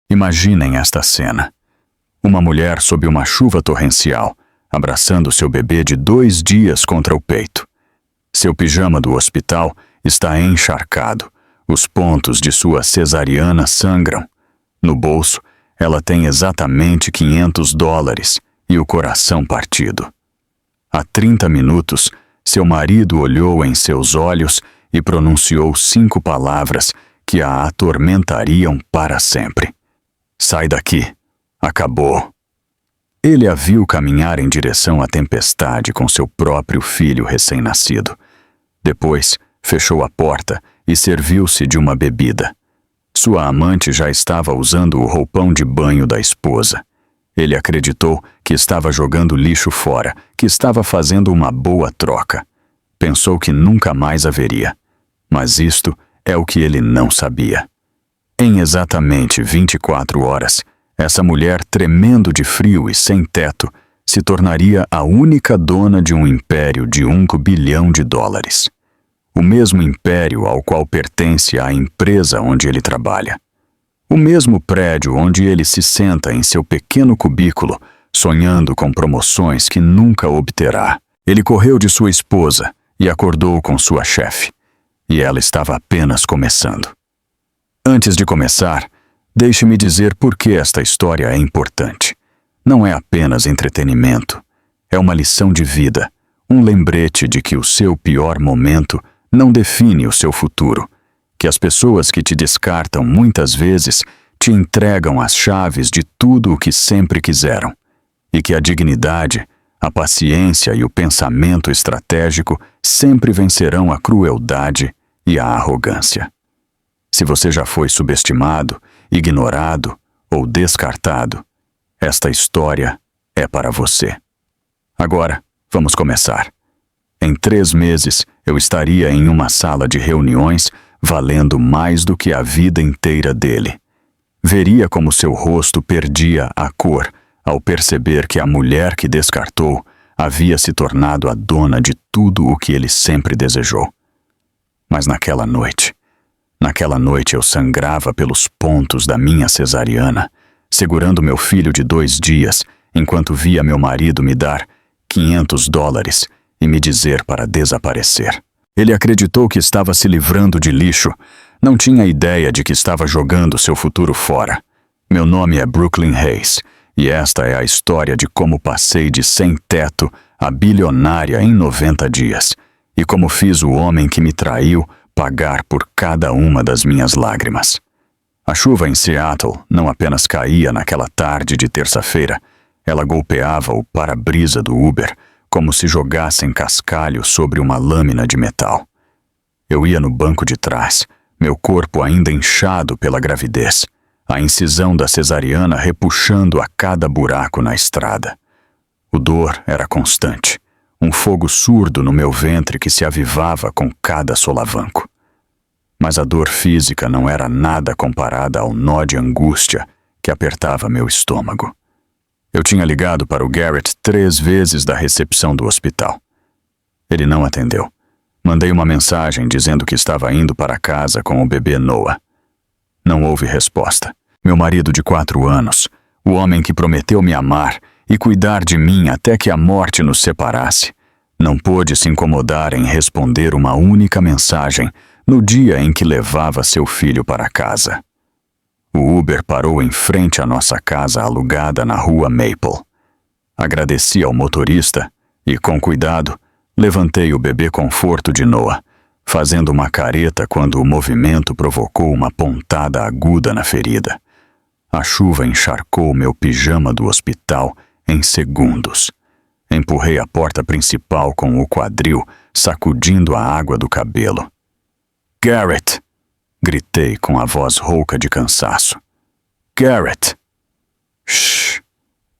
Imaginem esta cena. Uma mulher sob uma chuva torrencial, abraçando seu bebê de 2 dias contra o peito. Seu pijama do hospital está encharcado. Os pontos de sua cesariana sangram. No bolso, ela tem exatamente $500 e o coração partido. Há 30 minutos, seu marido olhou em seus olhos e pronunciou 5 palavras que a atormentariam para sempre. Sai daqui. Acabou. Ele a viu caminhar em direção à tempestade com seu próprio filho recém-nascido. Depois, fechou a porta e serviu-se de uma bebida. Sua amante já estava usando o roupão de banho da esposa. Ele acreditou que estava jogando lixo fora, que estava fazendo uma boa troca. Pensou que nunca mais haveria. Mas isto é o que ele não sabia. Em exatamente 24 horas, essa mulher, tremendo de frio e sem teto, se tornaria a única dona de um império de $1 bilhão. O mesmo império ao qual pertence a empresa onde ele trabalha. O mesmo prédio onde ele se senta em seu pequeno cubículo, sonhando com promoções que nunca obterá. Ele correu de sua esposa e acordou com sua chefe. E ela estava apenas começando. Antes de começar, deixe-me dizer por que esta história é importante. Não é apenas entretenimento. É uma lição de vida, um lembrete de que o seu pior momento não define o seu futuro, que as pessoas que te descartam muitas vezes te entregam as chaves de tudo o que sempre quiseram, e que a dignidade, a paciência e o pensamento estratégico sempre vencerão a crueldade e a arrogância. Se você já foi subestimado, ignorado ou descartado, esta história é para você. Agora, vamos começar. Em 3 meses, eu estaria em uma sala de reuniões valendo mais do que a vida inteira dele. Veria como seu rosto perdia a cor ao perceber que a mulher que descartou havia se tornado a dona de tudo o que ele sempre desejou. Mas naquela noite eu sangrava pelos pontos da minha cesariana, segurando meu filho de 2 dias, enquanto via meu marido me dar $500 e me dizer para desaparecer. Ele acreditou que estava se livrando de lixo, não tinha ideia de que estava jogando seu futuro fora. Meu nome é Brooklyn Hayes, e esta é a história de como passei de sem-teto a bilionária em 90 dias, e como fiz o homem que me traiu pagar por cada uma das minhas lágrimas. A chuva em Seattle não apenas caía naquela tarde de terça-feira, ela golpeava o para-brisa do Uber como se jogassem cascalho sobre uma lâmina de metal. Eu ia no banco de trás, meu corpo ainda inchado pela gravidez, a incisão da cesariana repuxando a cada buraco na estrada. O dor era constante, um fogo surdo no meu ventre que se avivava com cada solavanco. Mas a dor física não era nada comparada ao nó de angústia que apertava meu estômago. Eu tinha ligado para o Garrett 3 vezes da recepção do hospital. Ele não atendeu. Mandei uma mensagem dizendo que estava indo para casa com o bebê Noah. Não houve resposta. Meu marido de 4 anos, o homem que prometeu me amar e cuidar de mim até que a morte nos separasse, não pôde se incomodar em responder uma única mensagem no dia em que levava seu filho para casa. O Uber parou em frente à nossa casa alugada na rua Maple. Agradeci ao motorista e, com cuidado, levantei o bebê conforto de Noah, fazendo uma careta quando o movimento provocou uma pontada aguda na ferida. A chuva encharcou meu pijama do hospital em segundos. Empurrei a porta principal com o quadril, sacudindo a água do cabelo. "Garrett!" gritei com a voz rouca de cansaço. "Garrett!" "Shh!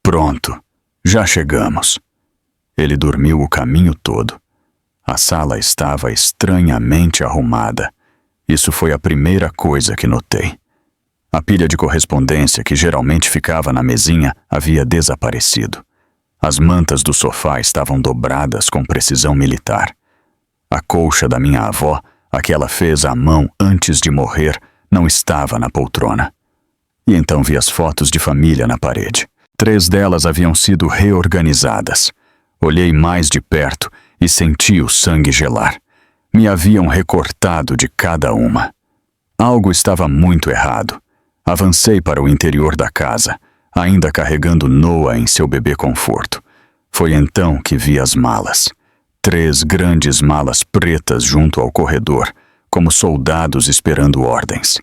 Pronto, já chegamos." Ele dormiu o caminho todo. A sala estava estranhamente arrumada. Isso foi a primeira coisa que notei. A pilha de correspondência que geralmente ficava na mesinha havia desaparecido. As mantas do sofá estavam dobradas com precisão militar. A colcha da minha avó, a que ela fez à mão antes de morrer, não estava na poltrona. E então vi as fotos de família na parede. 3 delas haviam sido reorganizadas. Olhei mais de perto e senti o sangue gelar. Me haviam recortado de cada uma. Algo estava muito errado. Avancei para o interior da casa, ainda carregando Noah em seu bebê conforto. Foi então que vi as malas. 3 grandes malas pretas junto ao corredor, como soldados esperando ordens.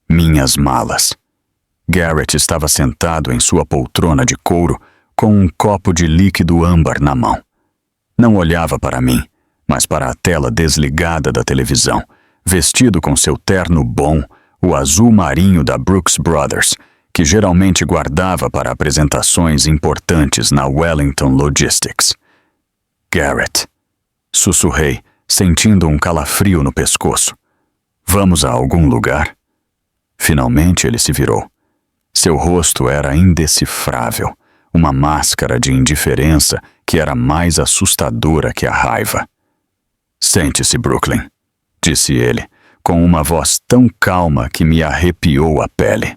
Minhas malas. Garrett estava sentado em sua poltrona de couro, com um copo de líquido âmbar na mão. Não olhava para mim, mas para a tela desligada da televisão, vestido com seu terno bom, o azul marinho da Brooks Brothers, que geralmente guardava para apresentações importantes na Wellington Logistics. Garrett. Sussurrei, sentindo um calafrio no pescoço. Vamos a algum lugar? Finalmente ele se virou. Seu rosto era indecifrável, uma máscara de indiferença que era mais assustadora que a raiva. Sente-se, Brooklyn, disse ele, com uma voz tão calma que me arrepiou a pele.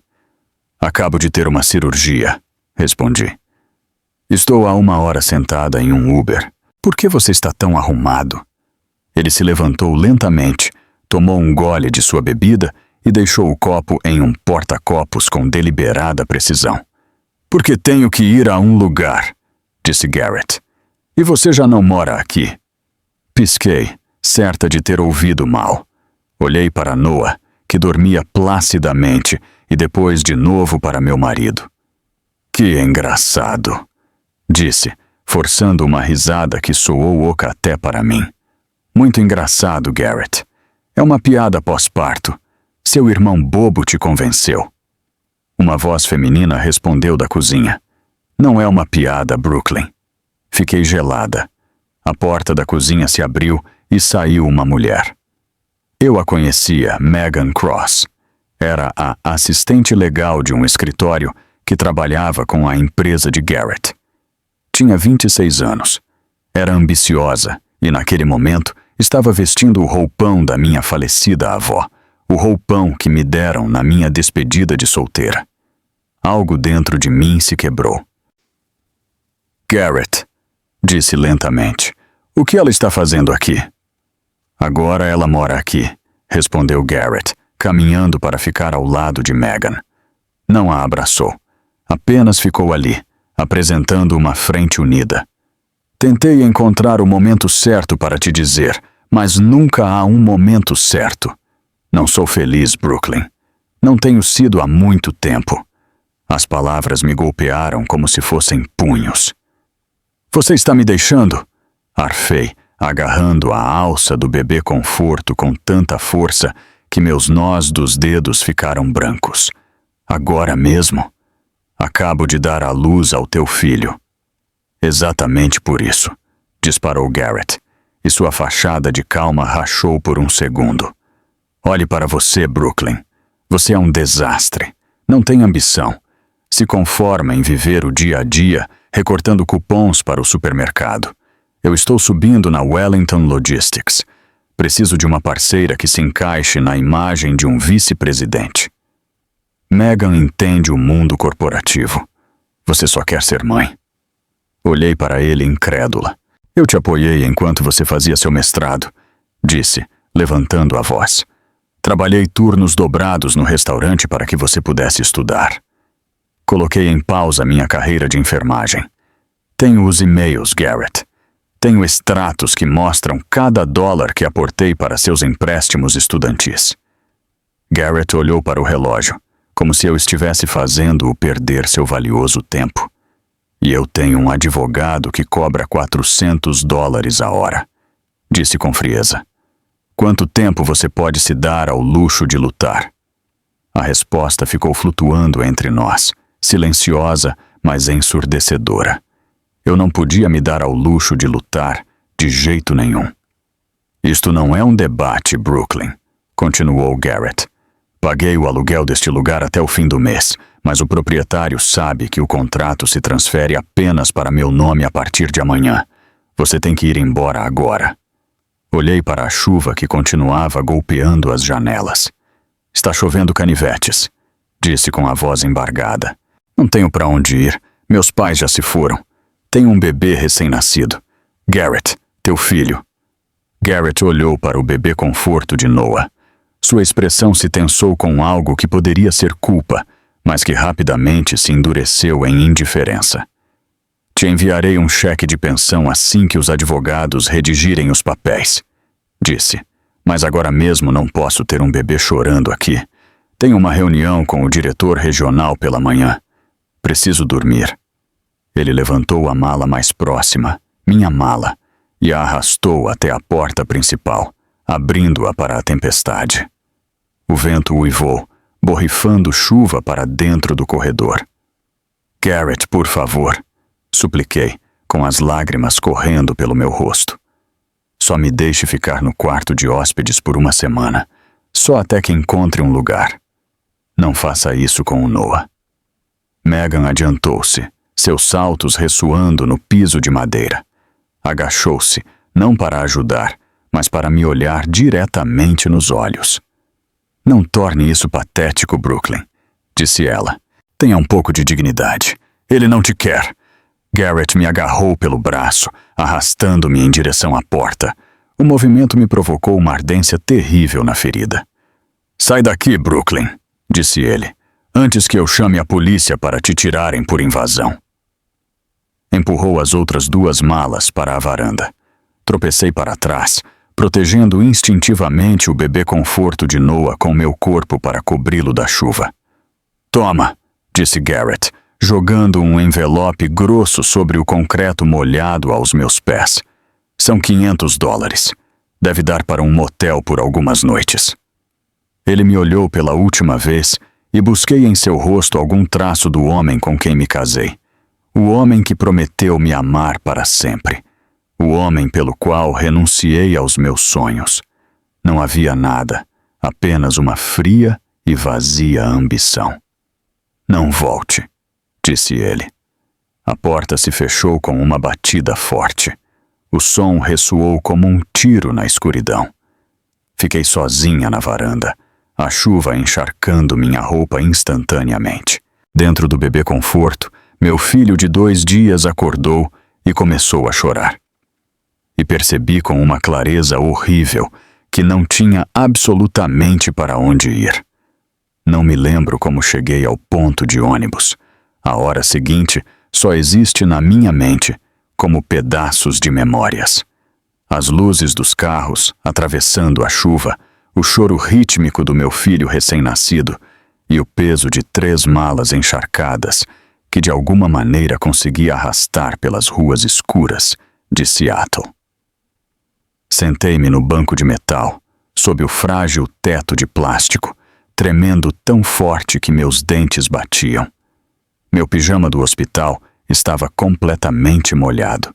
Acabo de ter uma cirurgia, respondi. Estou há 1 hora sentada em um Uber. Por que você está tão arrumado? Ele se levantou lentamente, tomou um gole de sua bebida e deixou o copo em um porta-copos com deliberada precisão. Porque tenho que ir a um lugar, disse Garrett. E você já não mora aqui. Pisquei, certa de ter ouvido mal. Olhei para Noah, que dormia placidamente, e depois de novo para meu marido. Que engraçado, disse, forçando uma risada que soou oca até para mim. Muito engraçado, Garrett. É uma piada pós-parto. Seu irmão bobo te convenceu. Uma voz feminina respondeu da cozinha. Não é uma piada, Brooklyn. Fiquei gelada. A porta da cozinha se abriu e saiu uma mulher. Eu a conhecia, Megan Cross. Era a assistente legal de um escritório que trabalhava com a empresa de Garrett. Tinha 26 anos. Era ambiciosa e, naquele momento, estava vestindo o roupão da minha falecida avó, o roupão que me deram na minha despedida de solteira. Algo dentro de mim se quebrou. Garrett, disse lentamente, o que ela está fazendo aqui? Agora ela mora aqui, respondeu Garrett, caminhando para ficar ao lado de Megan. Não a abraçou, apenas ficou ali, apresentando uma frente unida. Tentei encontrar o momento certo para te dizer, mas nunca há um momento certo. Não sou feliz, Brooklyn. Não tenho sido há muito tempo. As palavras me golpearam como se fossem punhos. Você está me deixando? Arfei, agarrando a alça do bebê conforto com tanta força que meus nós dos dedos ficaram brancos. Agora mesmo? Acabo de dar à luz ao teu filho. Exatamente por isso, disparou Garrett, e sua fachada de calma rachou por um segundo. Olhe para você, Brooklyn. Você é um desastre. Não tem ambição. Se conforma em viver o dia a dia, recortando cupons para o supermercado. Eu estou subindo na Wellington Logistics. Preciso de uma parceira que se encaixe na imagem de um vice-presidente. Megan entende o mundo corporativo. Você só quer ser mãe. Olhei para ele incrédula. Eu te apoiei enquanto você fazia seu mestrado, disse, levantando a voz. Trabalhei turnos dobrados no restaurante para que você pudesse estudar. Coloquei em pausa minha carreira de enfermagem. Tenho os e-mails, Garrett. Tenho extratos que mostram cada dólar que aportei para seus empréstimos estudantis. Garrett olhou para o relógio, como se eu estivesse fazendo-o perder seu valioso tempo. E eu tenho um advogado que cobra $400 a hora, disse com frieza. Quanto tempo você pode se dar ao luxo de lutar? A resposta ficou flutuando entre nós, silenciosa, mas ensurdecedora. Eu não podia me dar ao luxo de lutar de jeito nenhum. Isto não é um debate, Brooklyn, continuou Garrett. Paguei o aluguel deste lugar até o fim do mês, mas o proprietário sabe que o contrato se transfere apenas para meu nome a partir de amanhã. Você tem que ir embora agora. Olhei para a chuva que continuava golpeando as janelas. Está chovendo canivetes, disse com a voz embargada. Não tenho para onde ir. Meus pais já se foram. Tenho um bebê recém-nascido. Garrett, teu filho. Garrett olhou para o bebê conforto de Noah. Sua expressão se tensou com algo que poderia ser culpa, mas que rapidamente se endureceu em indiferença. Te enviarei um cheque de pensão assim que os advogados redigirem os papéis, disse. Mas agora mesmo não posso ter um bebê chorando aqui. Tenho uma reunião com o diretor regional pela manhã. Preciso dormir. Ele levantou a mala mais próxima, minha mala, e a arrastou até a porta principal, abrindo-a para a tempestade. O vento uivou, borrifando chuva para dentro do corredor. Garrett, por favor, supliquei, com as lágrimas correndo pelo meu rosto. Só me deixe ficar no quarto de hóspedes por uma semana, só até que encontre um lugar. Não faça isso com o Noah. Megan adiantou-se, seus saltos ressoando no piso de madeira. Agachou-se, não para ajudar, mas para me olhar diretamente nos olhos. Não torne isso patético, Brooklyn, disse ela. Tenha um pouco de dignidade. Ele não te quer. Garrett me agarrou pelo braço, arrastando-me em direção à porta. O movimento me provocou uma ardência terrível na ferida. Sai daqui, Brooklyn, disse ele, antes que eu chame a polícia para te tirarem por invasão. Empurrou as outras 2 malas para a varanda. Tropecei para trás, protegendo instintivamente o bebê conforto de Noah com meu corpo para cobri-lo da chuva. Toma, disse Garrett, jogando um envelope grosso sobre o concreto molhado aos meus pés. São $500. Deve dar para um motel por algumas noites. Ele me olhou pela última vez e busquei em seu rosto algum traço do homem com quem me casei. O homem que prometeu me amar para sempre. O homem pelo qual renunciei aos meus sonhos. Não havia nada, apenas uma fria e vazia ambição. Não volte, disse ele. A porta se fechou com uma batida forte. O som ressoou como um tiro na escuridão. Fiquei sozinha na varanda, a chuva encharcando minha roupa instantaneamente. Dentro do bebê conforto, meu filho de 2 dias acordou e começou a chorar. E percebi com uma clareza horrível que não tinha absolutamente para onde ir. Não me lembro como cheguei ao ponto de ônibus. A hora seguinte só existe na minha mente como pedaços de memórias. As luzes dos carros atravessando a chuva, o choro rítmico do meu filho recém-nascido e o peso de 3 malas encharcadas que de alguma maneira consegui arrastar pelas ruas escuras de Seattle. Sentei-me no banco de metal, sob o frágil teto de plástico, tremendo tão forte que meus dentes batiam. Meu pijama do hospital estava completamente molhado.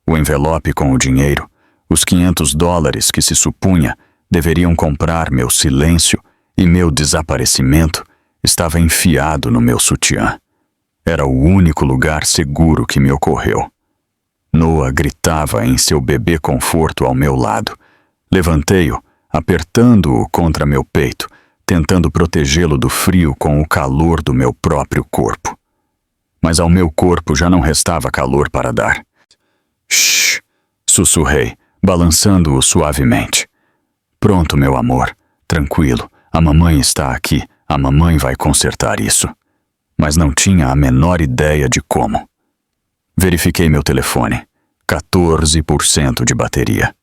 O envelope com o dinheiro, os $500 que se supunha deveriam comprar meu silêncio e meu desaparecimento, estava enfiado no meu sutiã. Era o único lugar seguro que me ocorreu. Noah gritava em seu bebê conforto ao meu lado. Levantei-o, apertando-o contra meu peito, tentando protegê-lo do frio com o calor do meu próprio corpo. Mas ao meu corpo já não restava calor para dar. Shhh! Sussurrei, balançando-o suavemente. Pronto, meu amor. Tranquilo. A mamãe está aqui. A mamãe vai consertar isso. Mas não tinha a menor ideia de como. Verifiquei meu telefone. 14% de bateria.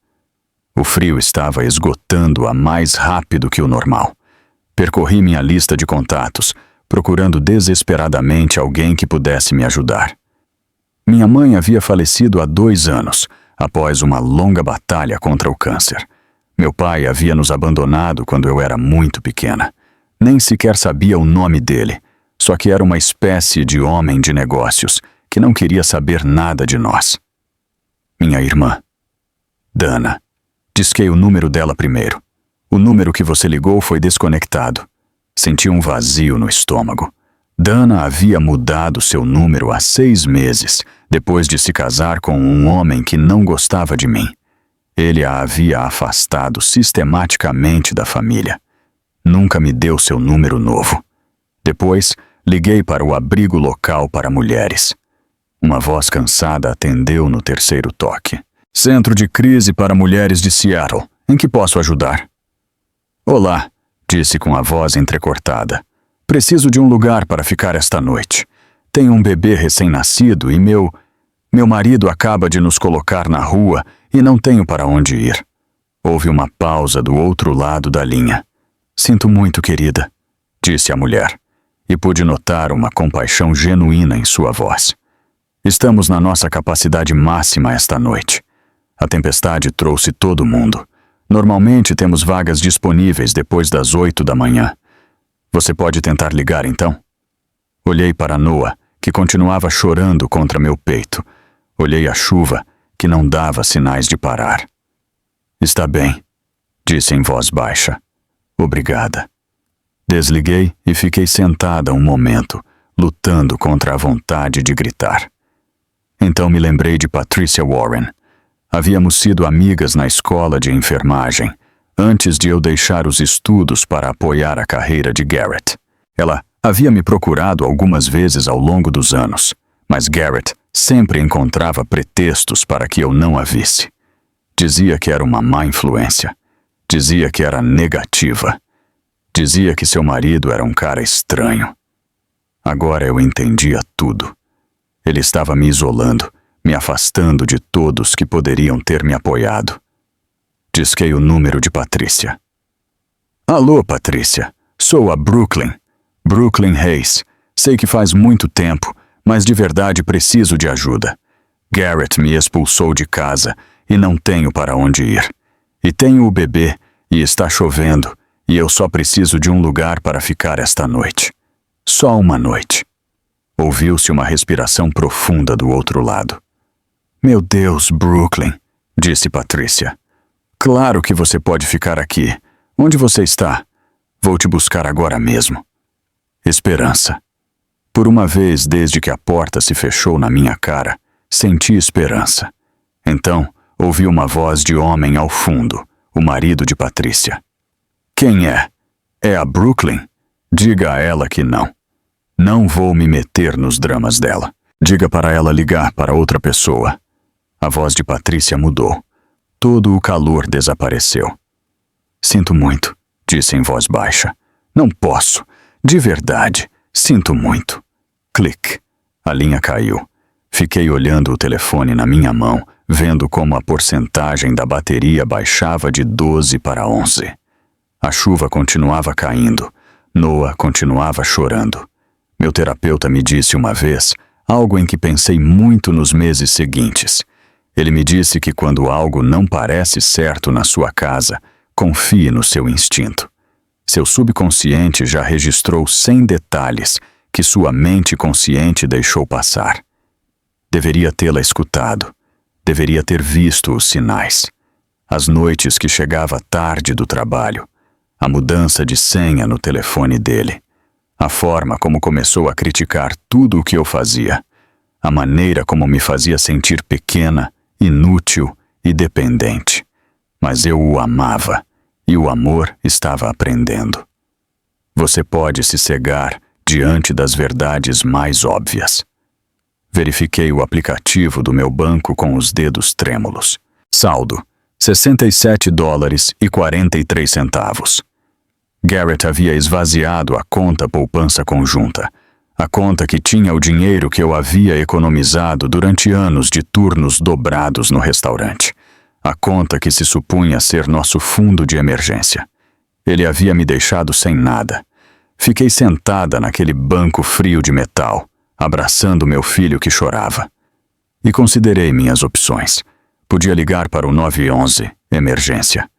O frio estava esgotando-a mais rápido que o normal. Percorri minha lista de contatos, procurando desesperadamente alguém que pudesse me ajudar. Minha mãe havia falecido há 2 anos, após uma longa batalha contra o câncer. Meu pai havia nos abandonado quando eu era muito pequena. Nem sequer sabia o nome dele, só que era uma espécie de homem de negócios que não queria saber nada de nós. Minha irmã, Dana. Disquei o número dela primeiro. O número que você ligou foi desconectado. Senti um vazio no estômago. Dana havia mudado seu número há 6 meses, depois de se casar com um homem que não gostava de mim. Ele a havia afastado sistematicamente da família. Nunca me deu seu número novo. Depois, liguei para o abrigo local para mulheres. Uma voz cansada atendeu no terceiro toque. Centro de crise para mulheres de Seattle. Em que posso ajudar? Olá, disse com a voz entrecortada. Preciso de um lugar para ficar esta noite. Tenho um bebê recém-nascido e meu marido acaba de nos colocar na rua e não tenho para onde ir. Houve uma pausa do outro lado da linha. Sinto muito, querida, disse a mulher, e pude notar uma compaixão genuína em sua voz. Estamos na nossa capacidade máxima esta noite. A tempestade trouxe todo mundo. Normalmente temos vagas disponíveis depois das 8 da manhã. Você pode tentar ligar então? Olhei para Noah, que continuava chorando contra meu peito. Olhei a chuva, que não dava sinais de parar. Está bem, disse em voz baixa. Obrigada. Desliguei e fiquei sentada um momento, lutando contra a vontade de gritar. Então me lembrei de Patricia Warren. Havíamos sido amigas na escola de enfermagem, antes de eu deixar os estudos para apoiar a carreira de Garrett. Ela havia me procurado algumas vezes ao longo dos anos, mas Garrett sempre encontrava pretextos para que eu não a visse. Dizia que era uma má influência. Dizia que era negativa. Dizia que seu marido era um cara estranho. Agora eu entendia tudo. Ele estava me isolando, me afastando de todos que poderiam ter me apoiado. Disquei o número de Patrícia. Alô, Patrícia. Sou a Brooklyn. Brooklyn Hayes. Sei que faz muito tempo, mas de verdade preciso de ajuda. Garrett me expulsou de casa e não tenho para onde ir. E tenho o bebê e está chovendo e eu só preciso de um lugar para ficar esta noite. Só uma noite. Ouviu-se uma respiração profunda do outro lado. Meu Deus, Brooklyn, disse Patrícia. Claro que você pode ficar aqui. Onde você está? Vou te buscar agora mesmo. Esperança. Por uma vez, desde que a porta se fechou na minha cara, senti esperança. Então, ouvi uma voz de homem ao fundo, o marido de Patrícia. Quem é? É a Brooklyn? Diga a ela que não. Não vou me meter nos dramas dela. Diga para ela ligar para outra pessoa. A voz de Patrícia mudou. Todo o calor desapareceu. Sinto muito, disse em voz baixa. Não posso. De verdade, sinto muito. Clique. A linha caiu. Fiquei olhando o telefone na minha mão, vendo como a porcentagem da bateria baixava de 12 para 11. A chuva continuava caindo. Noah continuava chorando. Meu terapeuta me disse uma vez algo em que pensei muito nos meses seguintes. Ele me disse que quando algo não parece certo na sua casa, confie no seu instinto. Seu subconsciente já registrou 100 detalhes que sua mente consciente deixou passar. Deveria tê-la escutado. Deveria ter visto os sinais. As noites que chegava tarde do trabalho. A mudança de senha no telefone dele. A forma como começou a criticar tudo o que eu fazia. A maneira como me fazia sentir pequena, inútil e dependente. Mas eu o amava, e o amor estava aprendendo. Você pode se cegar diante das verdades mais óbvias. Verifiquei o aplicativo do meu banco com os dedos trêmulos. Saldo: $67,43. Garrett havia esvaziado a conta poupança conjunta, a conta que tinha o dinheiro que eu havia economizado durante anos de turnos dobrados no restaurante, a conta que se supunha ser nosso fundo de emergência. Ele havia me deixado sem nada. Fiquei sentada naquele banco frio de metal, abraçando meu filho que chorava. E considerei minhas opções. Podia ligar para o 911, emergência.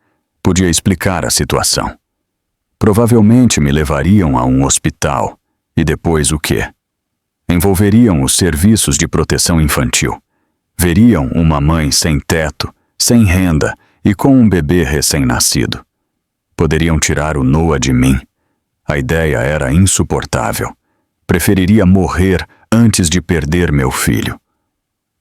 Podia explicar a situação. Provavelmente me levariam a um hospital. E depois o quê? Envolveriam os serviços de proteção infantil. Veriam uma mãe sem teto, sem renda e com um bebê recém-nascido. Poderiam tirar o Noah de mim. A ideia era insuportável. Preferiria morrer antes de perder meu filho.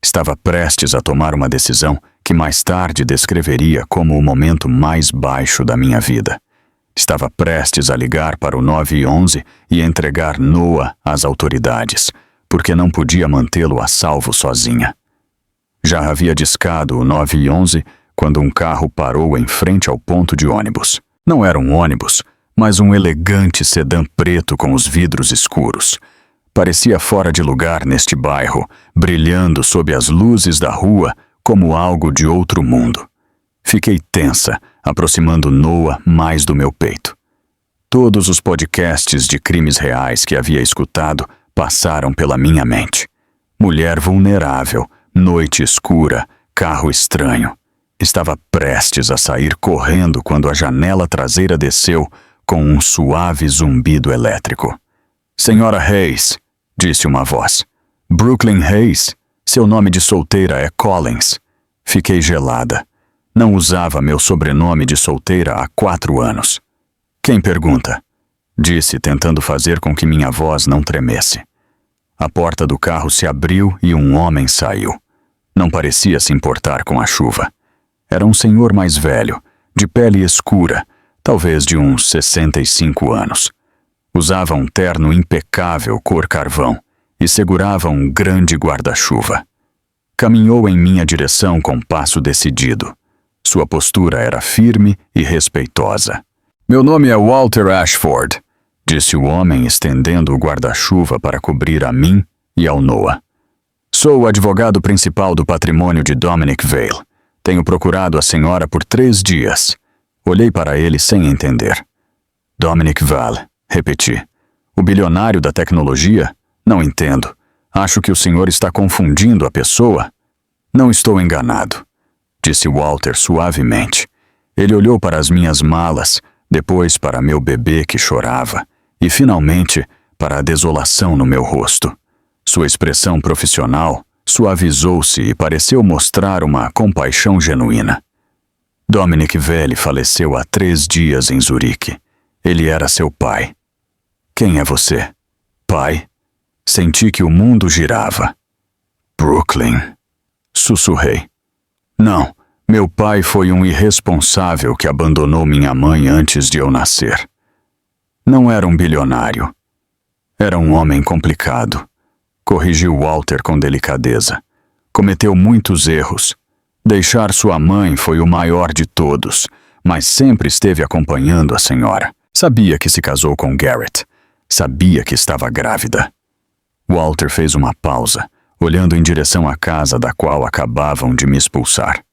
Estava prestes a tomar uma decisão que mais tarde descreveria como o momento mais baixo da minha vida. Estava prestes a ligar para o 911 e entregar Noah às autoridades, porque não podia mantê-lo a salvo sozinha. Já havia discado o 911 quando um carro parou em frente ao ponto de ônibus. Não era um ônibus, mas um elegante sedã preto com os vidros escuros. Parecia fora de lugar neste bairro, brilhando sob as luzes da rua como algo de outro mundo. Fiquei tensa, aproximando Noah mais do meu peito. Todos os podcasts de crimes reais que havia escutado passaram pela minha mente. Mulher vulnerável, noite escura, carro estranho. Estava prestes a sair correndo quando a janela traseira desceu com um suave zumbido elétrico. Senhora Hayes, disse uma voz. Brooklyn Hayes? Seu nome de solteira é Collins. Fiquei gelada. Não usava meu sobrenome de solteira há 4 anos. Quem pergunta? Disse, tentando fazer com que minha voz não tremesse. A porta do carro se abriu e um homem saiu. Não parecia se importar com a chuva. Era um senhor mais velho, de pele escura, talvez de uns 65 anos. Usava um terno impecável cor carvão e segurava um grande guarda-chuva. Caminhou em minha direção com passo decidido. Sua postura era firme e respeitosa. Meu nome é Walter Ashford, disse o homem estendendo o guarda-chuva para cobrir a mim e ao Noah. Sou o advogado principal do patrimônio de Dominic Vale. Tenho procurado a senhora por 3 dias. Olhei para ele sem entender. Dominic Vale, repeti. O bilionário da tecnologia? Não entendo. Acho que o senhor está confundindo a pessoa. Não estou enganado, disse Walter suavemente. Ele olhou para as minhas malas, depois para meu bebê que chorava e, finalmente, para a desolação no meu rosto. Sua expressão profissional suavizou-se e pareceu mostrar uma compaixão genuína. Dominic Vale faleceu há 3 dias em Zurique. Ele era seu pai. Quem é você? Pai? Senti que o mundo girava. Brooklyn. Sussurrei. Não, meu pai foi um irresponsável que abandonou minha mãe antes de eu nascer. Não era um bilionário. Era um homem complicado. Corrigiu Walter com delicadeza. Cometeu muitos erros. Deixar sua mãe foi o maior de todos, mas sempre esteve acompanhando a senhora. Sabia que se casou com Garrett. Sabia que estava grávida. Walter fez uma pausa, olhando em direção à casa da qual acabavam de me expulsar.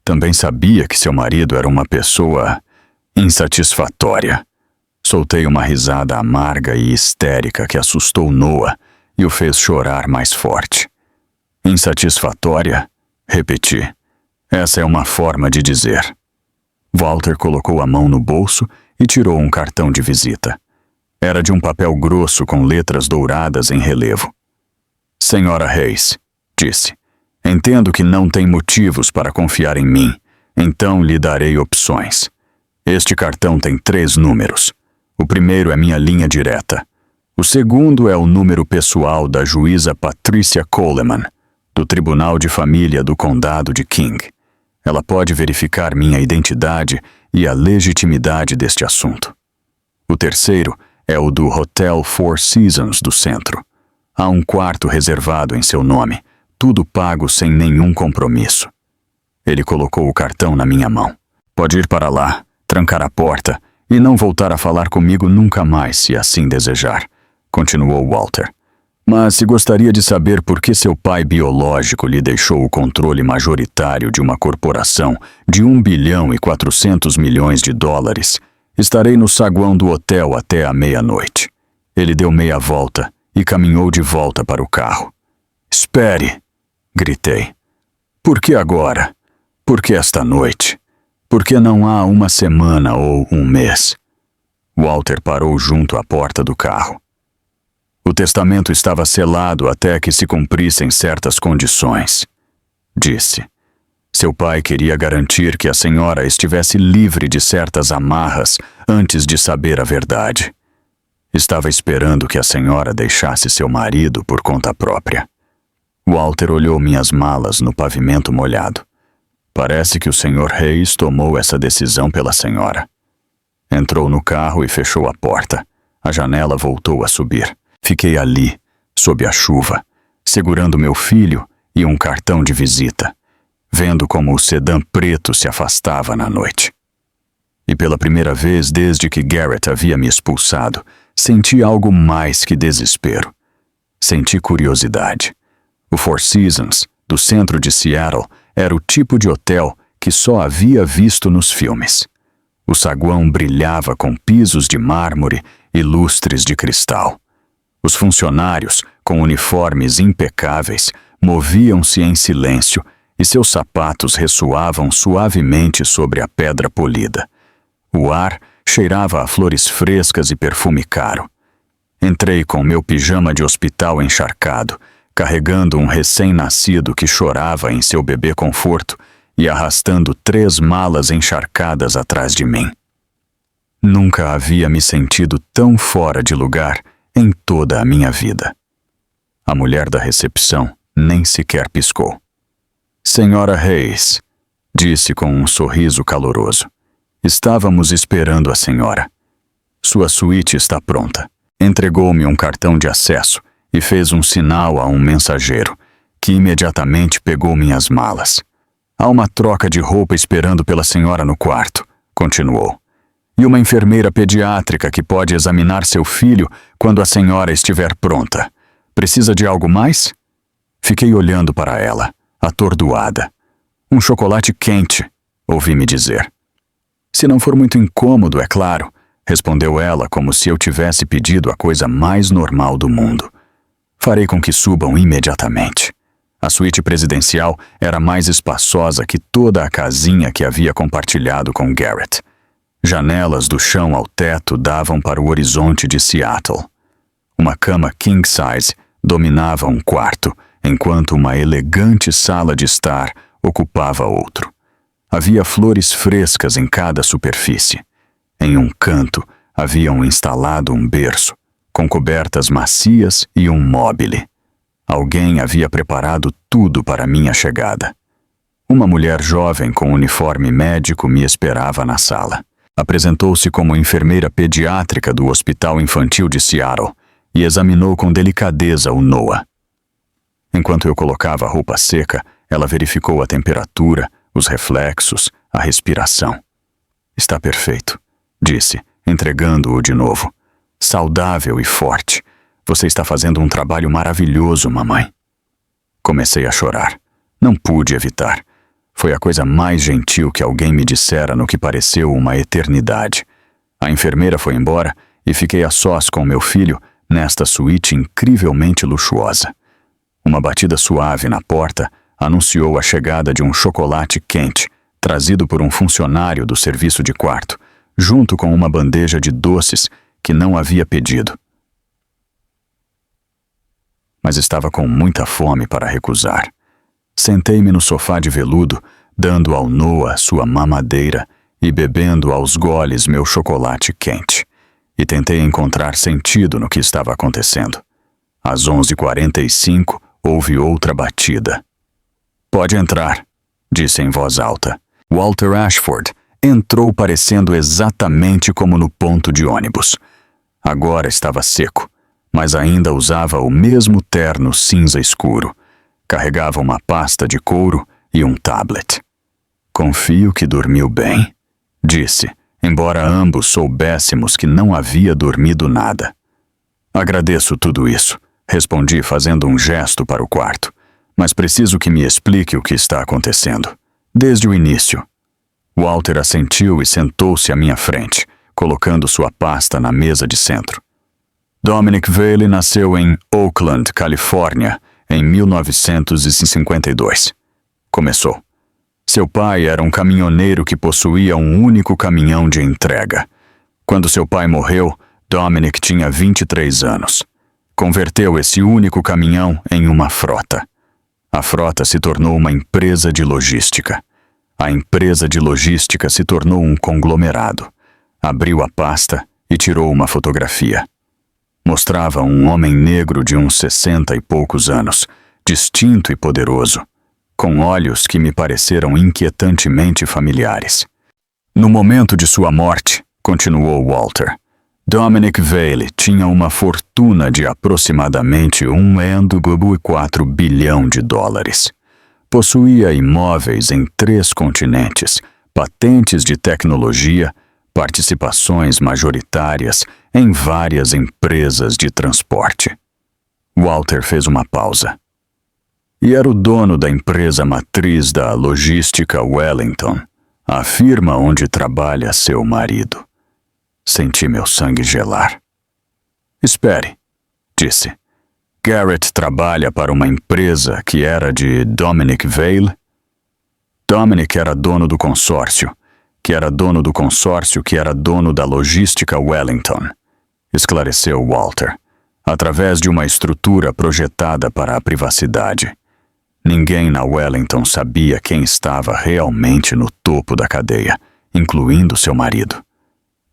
Também sabia que seu marido era uma pessoa insatisfatória. Soltei uma risada amarga e histérica que assustou Noah e o fez chorar mais forte. Insatisfatória? Repeti. Essa é uma forma de dizer. Walter colocou a mão no bolso e tirou um cartão de visita. Era de um papel grosso com letras douradas em relevo. Senhora Hayes, disse, entendo que não tem motivos para confiar em mim, então lhe darei opções. Este cartão tem 3 números. O primeiro é minha linha direta. O segundo é o número pessoal da juíza Patricia Coleman, do Tribunal de Família do Condado de King. Ela pode verificar minha identidade e a legitimidade deste assunto. O terceiro é o do Hotel Four Seasons do centro. Há um quarto reservado em seu nome, tudo pago sem nenhum compromisso. Ele colocou o cartão na minha mão. Pode ir para lá, trancar a porta e não voltar a falar comigo nunca mais, se assim desejar, continuou Walter. Mas se gostaria de saber por que seu pai biológico lhe deixou o controle majoritário de uma corporação de US$ 1,4 bilhão, estarei no saguão do hotel até a meia-noite. Ele deu meia volta e caminhou de volta para o carro. Espere! Gritei. Por que agora? Por que esta noite? Por que não há uma semana ou um mês? Walter parou junto à porta do carro. O testamento estava selado até que se cumprissem certas condições, disse. Seu pai queria garantir que a senhora estivesse livre de certas amarras antes de saber a verdade. Estava esperando que a senhora deixasse seu marido por conta própria. Walter olhou minhas malas no pavimento molhado. Parece que o Sr. Hayes tomou essa decisão pela senhora. Entrou no carro e fechou a porta. A janela voltou a subir. Fiquei ali, sob a chuva, segurando meu filho e um cartão de visita, vendo como o sedã preto se afastava na noite. E pela primeira vez desde que Garrett havia me expulsado, senti algo mais que desespero. Senti curiosidade. O Four Seasons, do centro de Seattle, era o tipo de hotel que só havia visto nos filmes. O saguão brilhava com pisos de mármore e lustres de cristal. Os funcionários, com uniformes impecáveis, moviam-se em silêncio e seus sapatos ressoavam suavemente sobre a pedra polida. O ar cheirava a flores frescas e perfume caro. Entrei com meu pijama de hospital encharcado, carregando um recém-nascido que chorava em seu bebê conforto e arrastando 3 malas encharcadas atrás de mim. Nunca havia me sentido tão fora de lugar em toda a minha vida. A mulher da recepção nem sequer piscou. Senhora Hayes, disse com um sorriso caloroso. Estávamos esperando a senhora. Sua suíte está pronta. Entregou-me um cartão de acesso e fez um sinal a um mensageiro, que imediatamente pegou minhas malas. Há uma troca de roupa esperando pela senhora no quarto, continuou. E uma enfermeira pediátrica que pode examinar seu filho quando a senhora estiver pronta. Precisa de algo mais? Fiquei olhando para ela, atordoada. Um chocolate quente, ouvi-me dizer. Se não for muito incômodo, é claro, respondeu ela como se eu tivesse pedido a coisa mais normal do mundo. Farei com que subam imediatamente. A suíte presidencial era mais espaçosa que toda a casinha que havia compartilhado com Garrett. Janelas do chão ao teto davam para o horizonte de Seattle. Uma cama king size dominava um quarto, enquanto uma elegante sala de estar ocupava outro. Havia flores frescas em cada superfície. Em um canto, haviam instalado um berço, com cobertas macias e um móbile. Alguém havia preparado tudo para minha chegada. Uma mulher jovem com uniforme médico me esperava na sala. Apresentou-se como enfermeira pediátrica do Hospital Infantil de Seattle e examinou com delicadeza o Noah. Enquanto eu colocava a roupa seca, ela verificou a temperatura, os reflexos, a respiração. Está perfeito, disse, entregando-o de novo. Saudável e forte. Você está fazendo um trabalho maravilhoso, mamãe. Comecei a chorar. Não pude evitar. Foi a coisa mais gentil que alguém me dissera no que pareceu uma eternidade. A enfermeira foi embora e fiquei a sós com meu filho nesta suíte incrivelmente luxuosa. Uma batida suave na porta anunciou a chegada de um chocolate quente, trazido por um funcionário do serviço de quarto, junto com uma bandeja de doces que não havia pedido. Mas estava com muita fome para recusar. Sentei-me no sofá de veludo, dando ao Noah sua mamadeira e bebendo aos goles meu chocolate quente. E tentei encontrar sentido no que estava acontecendo. Às 11h45, houve outra batida. Pode entrar, disse em voz alta. Walter Ashford entrou parecendo exatamente como no ponto de ônibus. Agora estava seco, mas ainda usava o mesmo terno cinza escuro. Carregava uma pasta de couro e um tablet. Confio que dormiu bem, disse, embora ambos soubéssemos que não havia dormido nada. Agradeço tudo isso, respondi fazendo um gesto para o quarto, mas preciso que me explique o que está acontecendo. Desde o início. Walter assentiu e sentou-se à minha frente, colocando sua pasta na mesa de centro. Dominic Vale nasceu em Oakland, Califórnia, em 1952. Começou. Seu pai era um caminhoneiro que possuía um único caminhão de entrega. Quando seu pai morreu, Dominic tinha 23 anos. Converteu esse único caminhão em uma frota. A frota se tornou uma empresa de logística. A empresa de logística se tornou um conglomerado. Abriu a pasta e tirou uma fotografia. Mostrava um homem negro de uns 60 e poucos anos, distinto e poderoso, com olhos que me pareceram inquietantemente familiares. No momento de sua morte, continuou Walter. Dominic Vale tinha uma fortuna de aproximadamente $1,4 bilhão. Possuía imóveis em 3 continentes, patentes de tecnologia, participações majoritárias em várias empresas de transporte. Walter fez uma pausa. E era o dono da empresa matriz da logística Wellington, a firma onde trabalha seu marido. Senti meu sangue gelar. Espere, disse. Garrett trabalha para uma empresa que era de Dominic Vale? Dominic era dono do consórcio, que era dono do consórcio que era dono da logística Wellington, esclareceu Walter, através de uma estrutura projetada para a privacidade. Ninguém na Wellington sabia quem estava realmente no topo da cadeia, incluindo seu marido.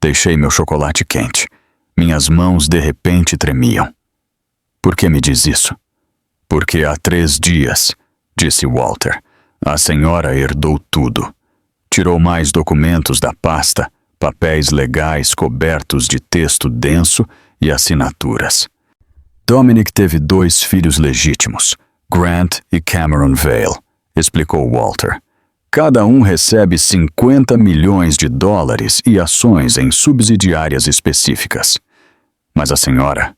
Deixei meu chocolate quente. Minhas mãos de repente tremiam. Por que me diz isso? Porque há 3 dias, disse Walter, a senhora herdou tudo. Tirou mais documentos da pasta, papéis legais cobertos de texto denso e assinaturas. Dominic teve 2 filhos legítimos, Grant e Cameron Vale, explicou Walter. Cada um recebe $50 milhões e ações em subsidiárias específicas. Mas a senhora,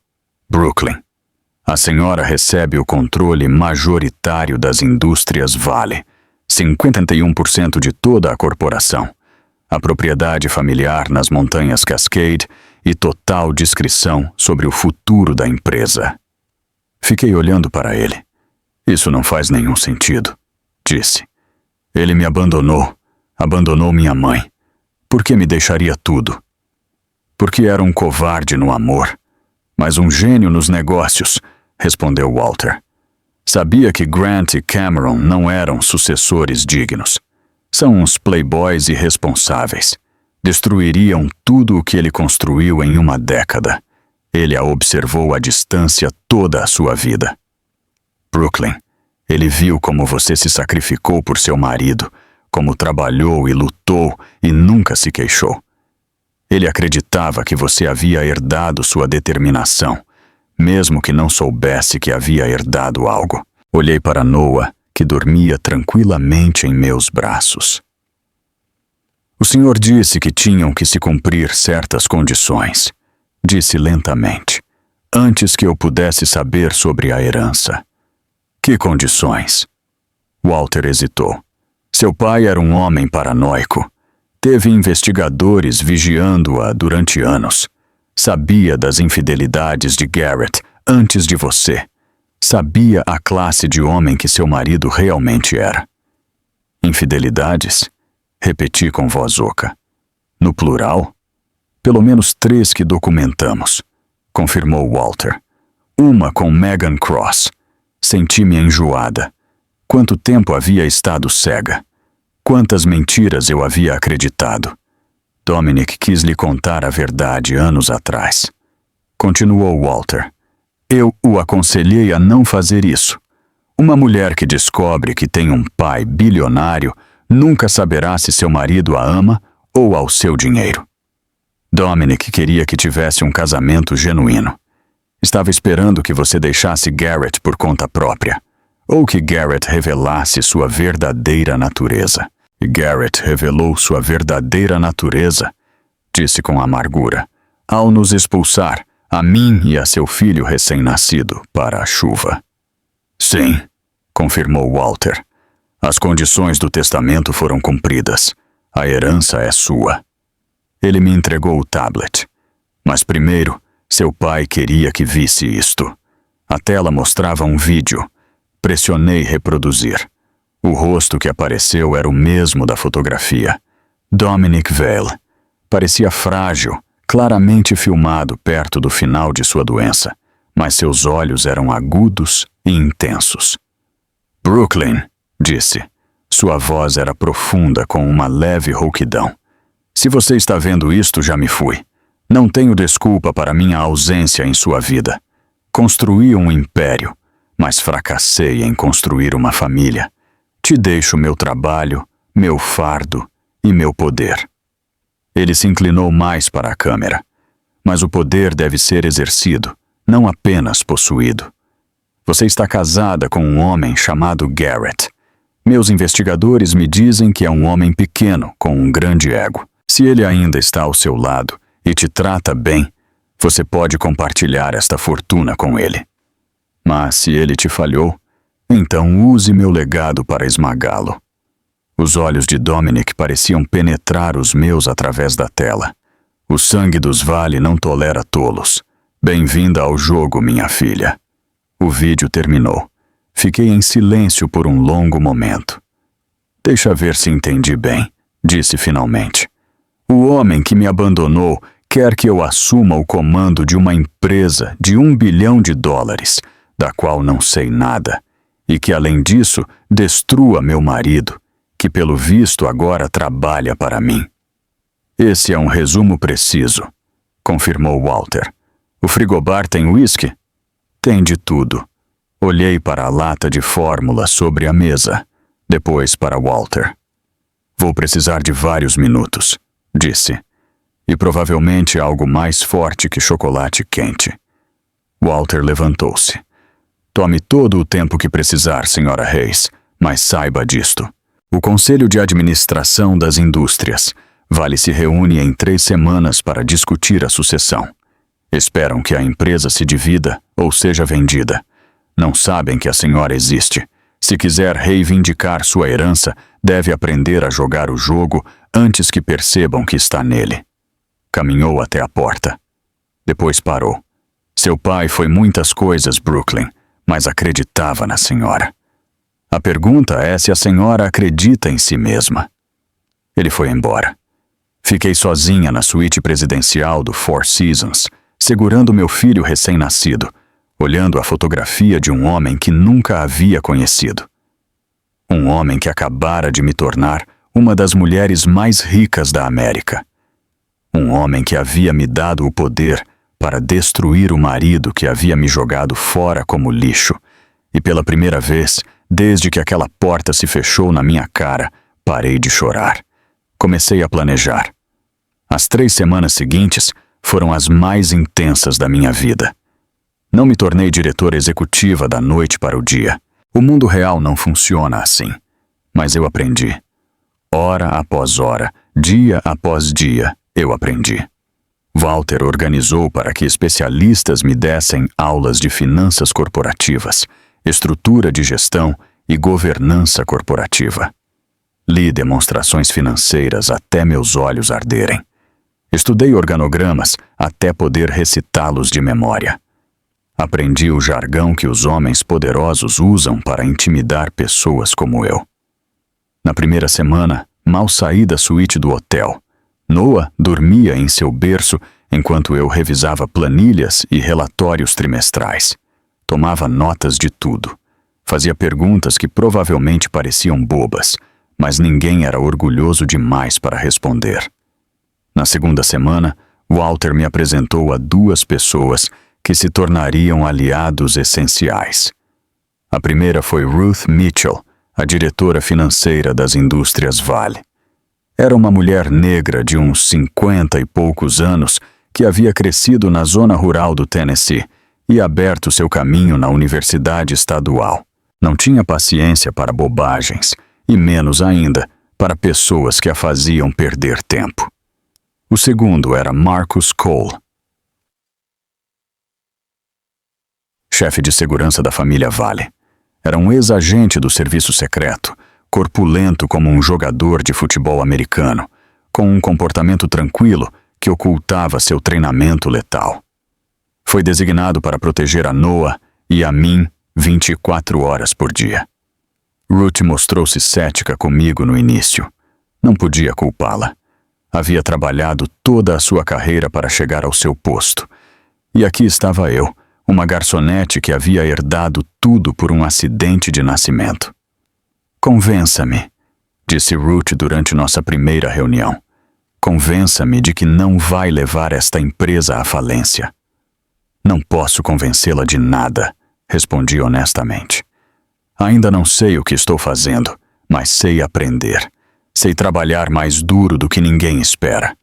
Brooklyn, a senhora recebe o controle majoritário das indústrias Vale, 51% de toda a corporação, a propriedade familiar nas montanhas Cascade e total discrição sobre o futuro da empresa. Fiquei olhando para ele. Isso não faz nenhum sentido, disse. Ele me abandonou minha mãe. Por que me deixaria tudo? Porque era um covarde no amor, mas um gênio nos negócios, respondeu Walter. Sabia que Grant e Cameron não eram sucessores dignos. São uns playboys irresponsáveis. Destruiriam tudo o que ele construiu em uma década. Ele a observou à distância toda a sua vida. Brooklyn, ele viu como você se sacrificou por seu marido, como trabalhou e lutou e nunca se queixou. Ele acreditava que você havia herdado sua determinação, mesmo que não soubesse que havia herdado algo. Olhei para Noah, que dormia tranquilamente em meus braços. O senhor disse que tinham que se cumprir certas condições, disse lentamente, antes que eu pudesse saber sobre a herança. Que condições? Walter hesitou. Seu pai era um homem paranoico. Teve investigadores vigiando-a durante anos. Sabia das infidelidades de Garrett antes de você. Sabia a classe de homem que seu marido realmente era. Infidelidades? Repeti com voz oca. No plural? Pelo menos 3 que documentamos, confirmou Walter. Uma com Megan Cross. Senti-me enjoada. Quanto tempo havia estado cega? Quantas mentiras eu havia acreditado? Dominic quis lhe contar a verdade anos atrás. Continuou Walter. Eu o aconselhei a não fazer isso. Uma mulher que descobre que tem um pai bilionário nunca saberá se seu marido a ama ou ao seu dinheiro. Dominic queria que tivesse um casamento genuíno. Estava esperando que você deixasse Garrett por conta própria, ou que Garrett revelasse sua verdadeira natureza. E Garrett revelou sua verdadeira natureza, disse com amargura, ao nos expulsar, a mim e a seu filho recém-nascido, para a chuva. Sim, confirmou Walter. As condições do testamento foram cumpridas. A herança é sua. Ele me entregou o tablet. Mas primeiro, seu pai queria que visse isto. A tela mostrava um vídeo. Pressionei reproduzir. O rosto que apareceu era o mesmo da fotografia. Dominic Vale. Parecia frágil, claramente filmado perto do final de sua doença, mas seus olhos eram agudos e intensos. Brooklyn, disse. Sua voz era profunda com uma leve rouquidão. Se você está vendo isto, já me fui. Não tenho desculpa para minha ausência em sua vida. Construí um império, mas fracassei em construir uma família. Te deixo meu trabalho, meu fardo e meu poder. Ele se inclinou mais para a câmera. Mas o poder deve ser exercido, não apenas possuído. Você está casada com um homem chamado Garrett. Meus investigadores me dizem que é um homem pequeno, com um grande ego. Se ele ainda está ao seu lado e te trata bem, você pode compartilhar esta fortuna com ele. Mas se ele te falhou, então use meu legado para esmagá-lo. Os olhos de Dominic pareciam penetrar os meus através da tela. O sangue dos Vale não tolera tolos. Bem-vinda ao jogo, minha filha. O vídeo terminou. Fiquei em silêncio por um longo momento. Deixa ver se entendi bem, disse finalmente. O homem que me abandonou quer que eu assuma o comando de uma empresa de $1 bilhão, da qual não sei nada, e que, além disso, destrua meu marido, que pelo visto agora trabalha para mim. Esse é um resumo preciso, confirmou Walter. O frigobar tem uísque? Tem de tudo. Olhei para a lata de fórmula sobre a mesa, depois para Walter. Vou precisar de vários minutos, disse. E provavelmente algo mais forte que chocolate quente. Walter levantou-se. Tome todo o tempo que precisar, Sra. Hayes, mas saiba disto. O Conselho de Administração das Indústrias Vale se reúne em 3 semanas para discutir a sucessão. Esperam que a empresa se divida ou seja vendida. Não sabem que a senhora existe. Se quiser reivindicar sua herança, deve aprender a jogar o jogo antes que percebam que está nele. Caminhou até a porta. Depois parou. Seu pai foi muitas coisas, Brooklyn, mas acreditava na senhora. A pergunta é se a senhora acredita em si mesma. Ele foi embora. Fiquei sozinha na suíte presidencial do Four Seasons, segurando meu filho recém-nascido, olhando a fotografia de um homem que nunca havia conhecido. Um homem que acabara de me tornar uma das mulheres mais ricas da América. Um homem que havia me dado o poder para destruir o marido que havia me jogado fora como lixo, e pela primeira vez, desde que aquela porta se fechou na minha cara, parei de chorar. Comecei a planejar. As 3 semanas seguintes foram as mais intensas da minha vida. Não me tornei diretora executiva da noite para o dia. O mundo real não funciona assim. Mas eu aprendi. Hora após hora, dia após dia, eu aprendi. Walter organizou para que especialistas me dessem aulas de finanças corporativas, estrutura de gestão e governança corporativa. Li demonstrações financeiras até meus olhos arderem. Estudei organogramas até poder recitá-los de memória. Aprendi o jargão que os homens poderosos usam para intimidar pessoas como eu. Na primeira semana, mal saí da suíte do hotel. Noah dormia em seu berço enquanto eu revisava planilhas e relatórios trimestrais. Tomava notas de tudo. Fazia perguntas que provavelmente pareciam bobas, mas ninguém era orgulhoso demais para responder. Na segunda semana, Walter me apresentou a 2 pessoas que se tornariam aliados essenciais. A primeira foi Ruth Mitchell, a diretora financeira das indústrias Vale. Era uma mulher negra de uns 50 e poucos anos que havia crescido na zona rural do Tennessee e aberto seu caminho na universidade estadual. Não tinha paciência para bobagens, e menos ainda para pessoas que a faziam perder tempo. O segundo era Marcus Cole, chefe de segurança da família Vale. Era um ex-agente do serviço secreto, corpulento como um jogador de futebol americano, com um comportamento tranquilo que ocultava seu treinamento letal. Foi designado para proteger a Noah e a mim 24 horas por dia. Ruth mostrou-se cética comigo no início. Não podia culpá-la. Havia trabalhado toda a sua carreira para chegar ao seu posto. E aqui estava eu, uma garçonete que havia herdado tudo por um acidente de nascimento. Convença-me, disse Ruth durante nossa primeira reunião. Convença-me de que não vai levar esta empresa à falência. Não posso convencê-la de nada, respondi honestamente. Ainda não sei o que estou fazendo, mas sei aprender. Sei trabalhar mais duro do que ninguém espera.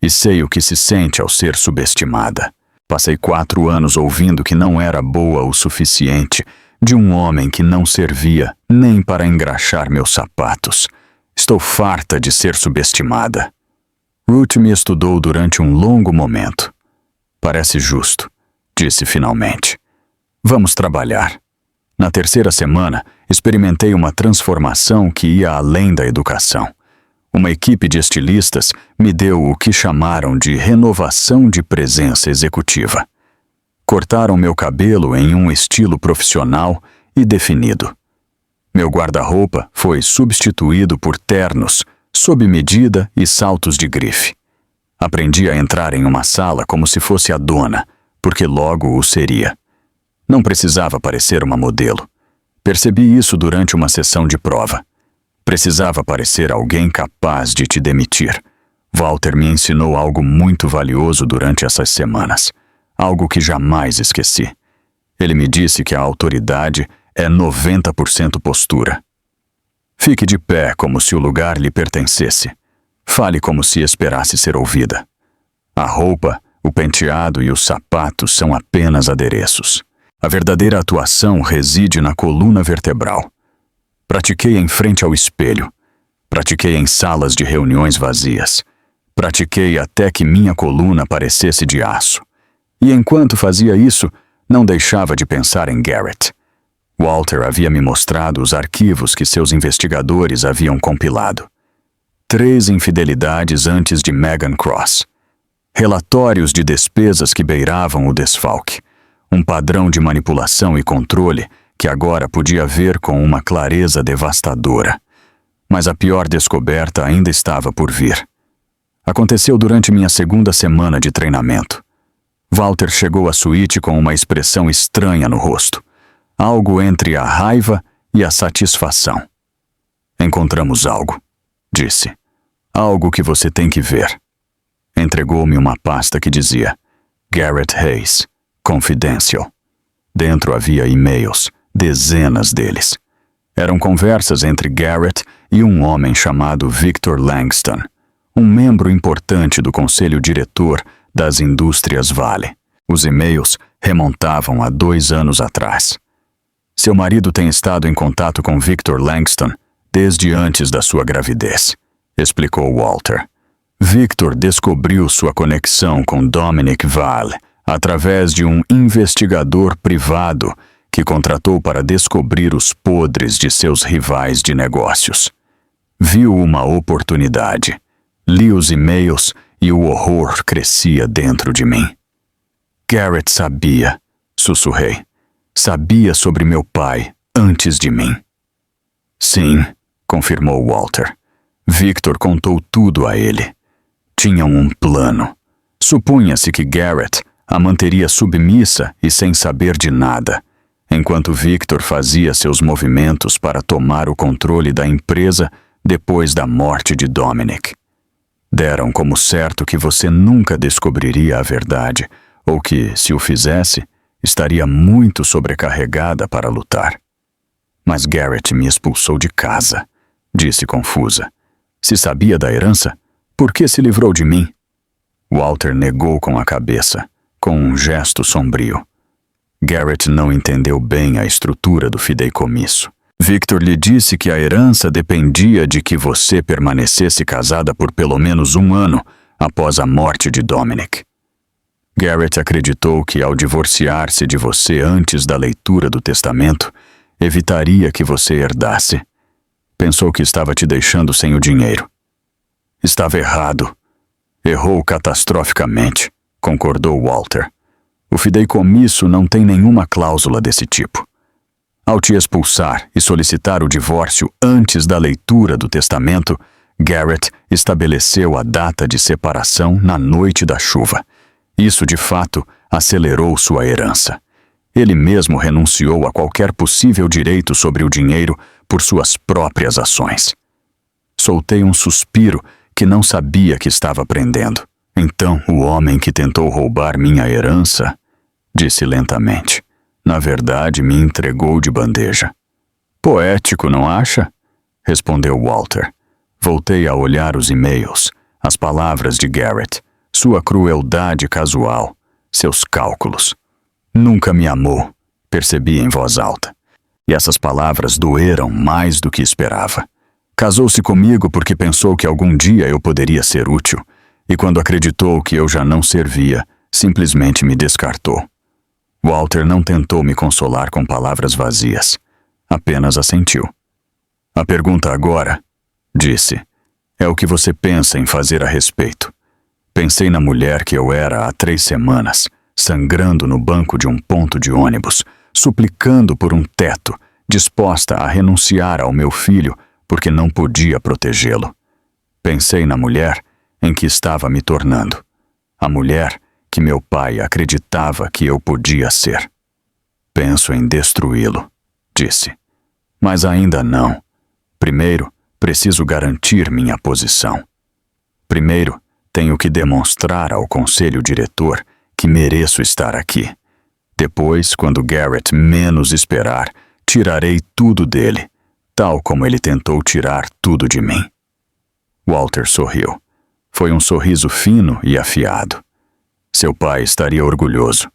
e sei o que se sente ao ser subestimada. Passei 4 anos ouvindo que não era boa o suficiente, de um homem que não servia nem para engraxar meus sapatos. Estou farta de ser subestimada. Ruth me estudou durante um longo momento. Parece justo, disse finalmente. Vamos trabalhar. Na 3ª semana, experimentei uma transformação que ia além da educação. Uma equipe de estilistas me deu o que chamaram de renovação de presença executiva. Cortaram meu cabelo em um estilo profissional e definido. Meu guarda-roupa foi substituído por ternos, sob medida e saltos de grife. Aprendi a entrar em uma sala como se fosse a dona, porque logo o seria. Não precisava parecer uma modelo. Percebi isso durante uma sessão de prova. Precisava parecer alguém capaz de te demitir. Walter me ensinou algo muito valioso durante essas semanas. Algo que jamais esqueci. Ele me disse que a autoridade é 90% postura. Fique de pé como se o lugar lhe pertencesse. Fale como se esperasse ser ouvida. A roupa, o penteado e os sapatos são apenas adereços. A verdadeira atuação reside na coluna vertebral. Pratiquei em frente ao espelho. Pratiquei em salas de reuniões vazias. Pratiquei até que minha coluna parecesse de aço. E enquanto fazia isso, não deixava de pensar em Garrett. Walter havia me mostrado os arquivos que seus investigadores haviam compilado. 3 infidelidades antes de Megan Cross. Relatórios de despesas que beiravam o desfalque. Um padrão de manipulação e controle que agora podia ver com uma clareza devastadora. Mas a pior descoberta ainda estava por vir. Aconteceu durante minha 2ª semana de treinamento. Walter chegou à suíte com uma expressão estranha no rosto. Algo entre a raiva e a satisfação. Encontramos algo, disse. Algo que você tem que ver. Entregou-me uma pasta que dizia Garrett Hayes, Confidential. Dentro havia e-mails, dezenas deles. Eram conversas entre Garrett e um homem chamado Victor Langston, um membro importante do conselho diretor das indústrias Vale. Os e-mails remontavam a 2 anos atrás. Seu marido tem estado em contato com Victor Langston desde antes da sua gravidez, explicou Walter. Victor descobriu sua conexão com Dominic Vale através de um investigador privado que contratou para descobrir os podres de seus rivais de negócios. Viu uma oportunidade. Li os e-mails e o horror crescia dentro de mim. Garrett sabia, sussurrei. Sabia sobre meu pai antes de mim. Sim, confirmou Walter. Victor contou tudo a ele. Tinham um plano. Supunha-se que Garrett a manteria submissa e sem saber de nada, enquanto Victor fazia seus movimentos para tomar o controle da empresa depois da morte de Dominic. Deram como certo que você nunca descobriria a verdade, ou que, se o fizesse, estaria muito sobrecarregada para lutar. Mas Garrett me expulsou de casa, disse confusa. Se sabia da herança, por que se livrou de mim? Walter negou com a cabeça, com um gesto sombrio. Garrett não entendeu bem a estrutura do fideicomisso. Victor lhe disse que a herança dependia de que você permanecesse casada por pelo menos 1 ano após a morte de Dominic. Garrett acreditou que, ao divorciar-se de você antes da leitura do testamento, evitaria que você herdasse. Pensou que estava te deixando sem o dinheiro. Estava errado. Errou catastroficamente, concordou Walter. O fideicomisso não tem nenhuma cláusula desse tipo. Ao te expulsar e solicitar o divórcio antes da leitura do testamento, Garrett estabeleceu a data de separação na noite da chuva. Isso, de fato, acelerou sua herança. Ele mesmo renunciou a qualquer possível direito sobre o dinheiro por suas próprias ações. Soltei um suspiro que não sabia que estava prendendo. Então, o homem que tentou roubar minha herança, disse lentamente, na verdade me entregou de bandeja. Poético, não acha? Respondeu Walter. Voltei a olhar os e-mails, as palavras de Garrett, sua crueldade casual, seus cálculos. Nunca me amou, percebi em voz alta. E essas palavras doeram mais do que esperava. Casou-se comigo porque pensou que algum dia eu poderia ser útil, e quando acreditou que eu já não servia, simplesmente me descartou. Walter não tentou me consolar com palavras vazias, apenas assentiu. A pergunta agora, disse, é o que você pensa em fazer a respeito. Pensei na mulher que eu era há 3 semanas, sangrando no banco de um ponto de ônibus, suplicando por um teto, disposta a renunciar ao meu filho porque não podia protegê-lo. Pensei na mulher em que estava me tornando, a mulher que meu pai acreditava que eu podia ser. Penso em destruí-lo, disse. Mas ainda não. Primeiro, preciso garantir minha posição. Primeiro, tenho que demonstrar ao conselho diretor que mereço estar aqui. Depois, quando Garrett menos esperar, tirarei tudo dele, tal como ele tentou tirar tudo de mim. Walter sorriu. Foi um sorriso fino e afiado. Seu pai estaria orgulhoso,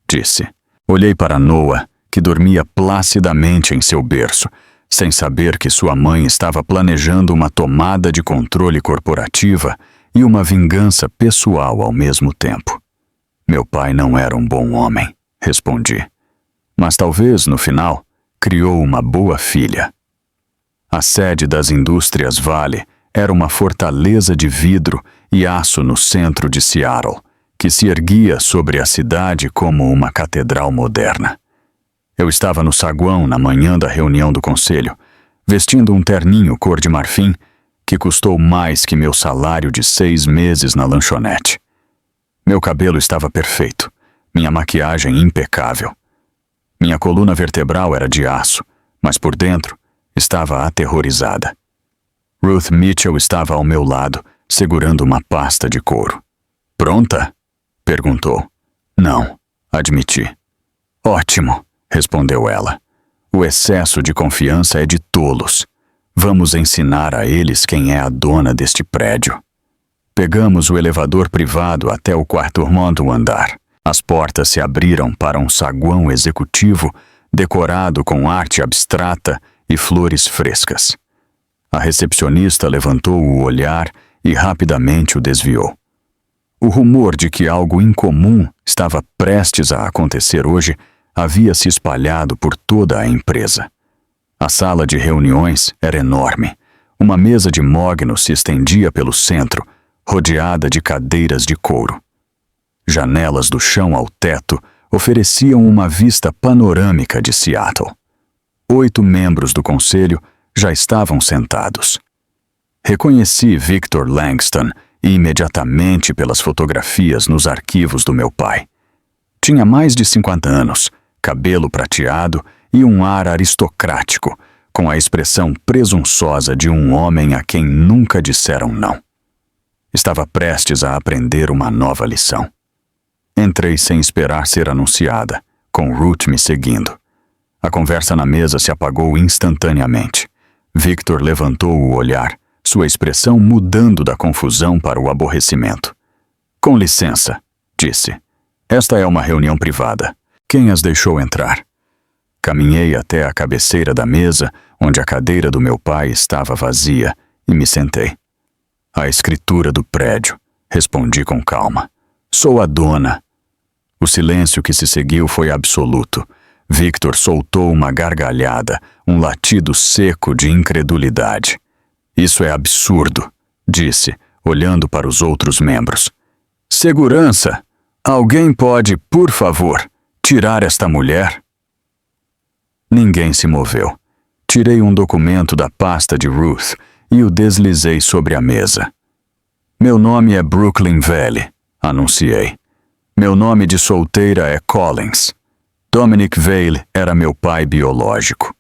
disse. Olhei para Noah, que dormia placidamente em seu berço, sem saber que sua mãe estava planejando uma tomada de controle corporativa e uma vingança pessoal ao mesmo tempo. Meu pai não era um bom homem, respondi. Mas talvez, no final, criou uma boa filha. A sede das indústrias Vale era uma fortaleza de vidro e aço no centro de Seattle, que se erguia sobre a cidade como uma catedral moderna. Eu estava no saguão na manhã da reunião do conselho, vestindo um terninho cor de marfim que custou mais que meu salário de 6 meses na lanchonete. Meu cabelo estava perfeito, minha maquiagem impecável. Minha coluna vertebral era de aço, mas por dentro estava aterrorizada. Ruth Mitchell estava ao meu lado, segurando uma pasta de couro. Pronta? Perguntou. Não, admiti. Ótimo, respondeu ela. O excesso de confiança é de tolos. Vamos ensinar a eles quem é a dona deste prédio. Pegamos o elevador privado até o 4º andar. As portas se abriram para um saguão executivo decorado com arte abstrata e flores frescas. A recepcionista levantou o olhar e rapidamente o desviou. O rumor de que algo incomum estava prestes a acontecer hoje havia se espalhado por toda a empresa. A sala de reuniões era enorme. Uma mesa de mogno se estendia pelo centro, rodeada de cadeiras de couro. Janelas do chão ao teto ofereciam uma vista panorâmica de Seattle. 8 membros do conselho já estavam sentados. Reconheci Victor Langston imediatamente pelas fotografias nos arquivos do meu pai. Tinha mais de 50 anos, cabelo prateado e um ar aristocrático, com a expressão presunçosa de um homem a quem nunca disseram não. Estava prestes a aprender uma nova lição. Entrei sem esperar ser anunciada, com Ruth me seguindo. A conversa na mesa se apagou instantaneamente. Victor levantou o olhar, sua expressão mudando da confusão para o aborrecimento. Com licença, disse. Esta é uma reunião privada. Quem as deixou entrar? Caminhei até a cabeceira da mesa, onde a cadeira do meu pai estava vazia, e me sentei. A escritura do prédio, respondi com calma. Sou a dona. O silêncio que se seguiu foi absoluto. Victor soltou uma gargalhada, um latido seco de incredulidade. Isso é absurdo, disse, olhando para os outros membros. Segurança! Alguém pode, por favor, tirar esta mulher? Ninguém se moveu. Tirei um documento da pasta de Ruth e o deslizei sobre a mesa. Meu nome é Brooklyn Valley, anunciei. Meu nome de solteira é Collins. Dominic Vale era meu pai biológico.